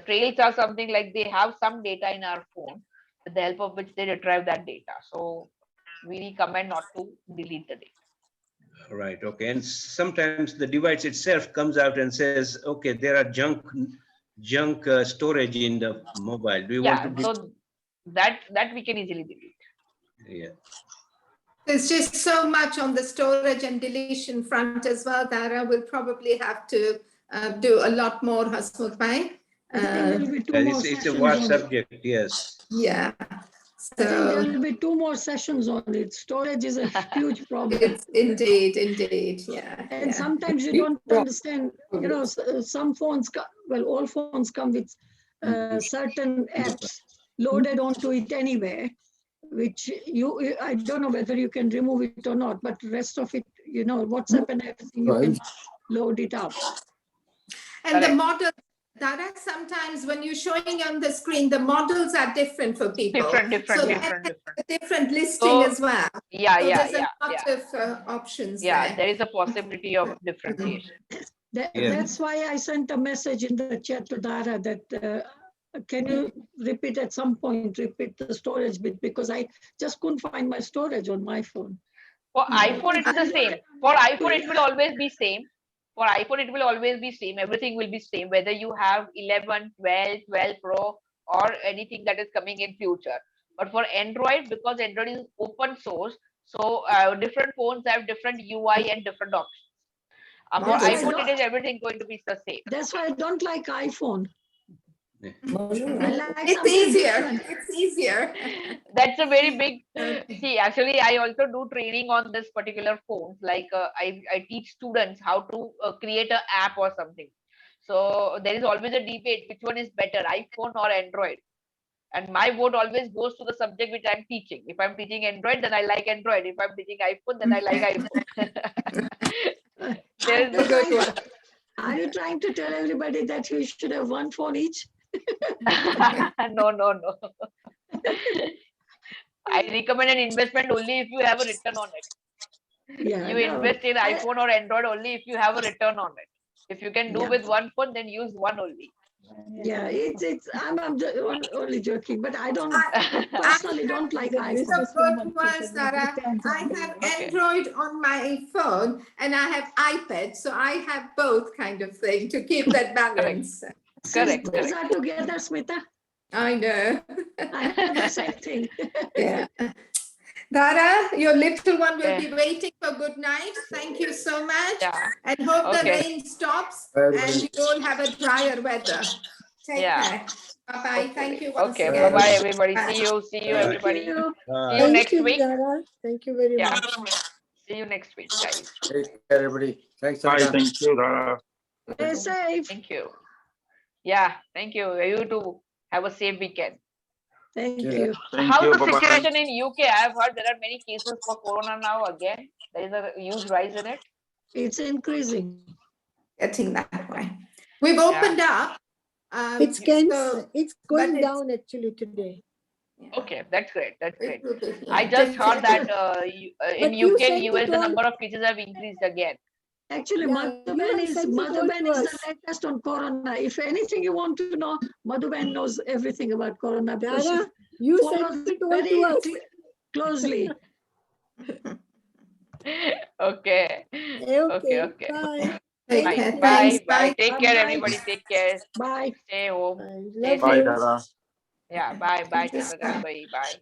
trails are something like they have some data in our phone with the help of which they retrieve that data. So we recommend not to delete the data. Right. Okay. And sometimes the device itself comes out and says, okay, there are junk storage in the mobile. Do you want to? So that we can easily delete. Yeah. There's just so much on the storage and deletion front as well, Dara. We'll probably have to do a lot more, Hasmukh Bhai. It's a vast subject, yes. Yeah. I think there will be 2 more sessions on it. Storage is a huge problem. It's indeed, yeah. And sometimes you don't understand, you know, some phones, all phones come with certain apps loaded onto it anyway, which I don't know whether you can remove it or not, but the rest of it, you know, WhatsApp and everything, you can load it up. And the model, Dara, sometimes when you're showing on the screen, the models are different for people. Different listing as well. There's a lot of options there. There is a possibility of differentiation. That's why I sent a message in the chat to Dara that can you repeat at some point, repeat the storage bit, because I just couldn't find my storage on my phone. For iPhone, it's the same. For iPhone, it will always be same. For iPhone, it will always be same. Everything will be same, whether you have 11, 12, 12 Pro, or anything that is coming in future. But for Android, because Android is open source, so different phones have different UI and different options. For iPhone, it is everything going to be the same. That's why I don't like iPhone. It's easier. It's easier. That's a very big. See, actually, I also do training on this particular phones. Like I teach students how to create an app or something. So there is always a debate which one is better, iPhone or Android. And my vote always goes to the subject which I'm teaching. If I'm teaching Android, then I like Android. If I'm teaching iPhone, then I like iPhone. There is a good one. Are you trying to tell everybody that you should have one phone each? No. I recommend an investment only if you have a return on it. You invest in iPhone or Android only if you have a return on it. If you can do with one phone, then use one only. Yeah, I'm only joking, but I personally don't like iPhone. So good was, Dara. I have Android on my phone and I have iPad, so I have both kind of thing to keep that balance. Correct. Those are together, Smita. I know. I have the same thing. Yeah. Dara, your little one will be waiting for good night. Thank you so much. And hope the rain stops and you all have a drier weather. Take care. Bye-bye. Thank you once again. Bye-bye, everybody. See you, everybody. See you next week. Dara. Thank you very much. See you next week, guys. Take care, everybody. Thanks. Bye. Thank you, Dara. Stay safe. Thank you. Yeah, thank you. You too. Have a safe weekend. Thank you. How's the situation in UK? I've heard there are many cases for corona now again. There is a huge rise in it. It's increasing. Getting that way. We've opened up. It's going down actually today. Okay, that's great. That's great. I just heard that in UK and US the number of cases have increased again. Actually, Madhuban is the latest on corona. If anything you want to know, Madhuban knows everything about corona. Dara, you sent it all to us. Closely. Okay. Okay. Bye. Take Thank care. you. Bye. Thanks. Bye. Bye. Take care, Bye-bye. everybody. Take care. Bye. Stay home. Bye. Stay Love Bye, you. safe. Dada. Yeah. Bye. Bye, Thank you. Chandrakant bhai. Bye.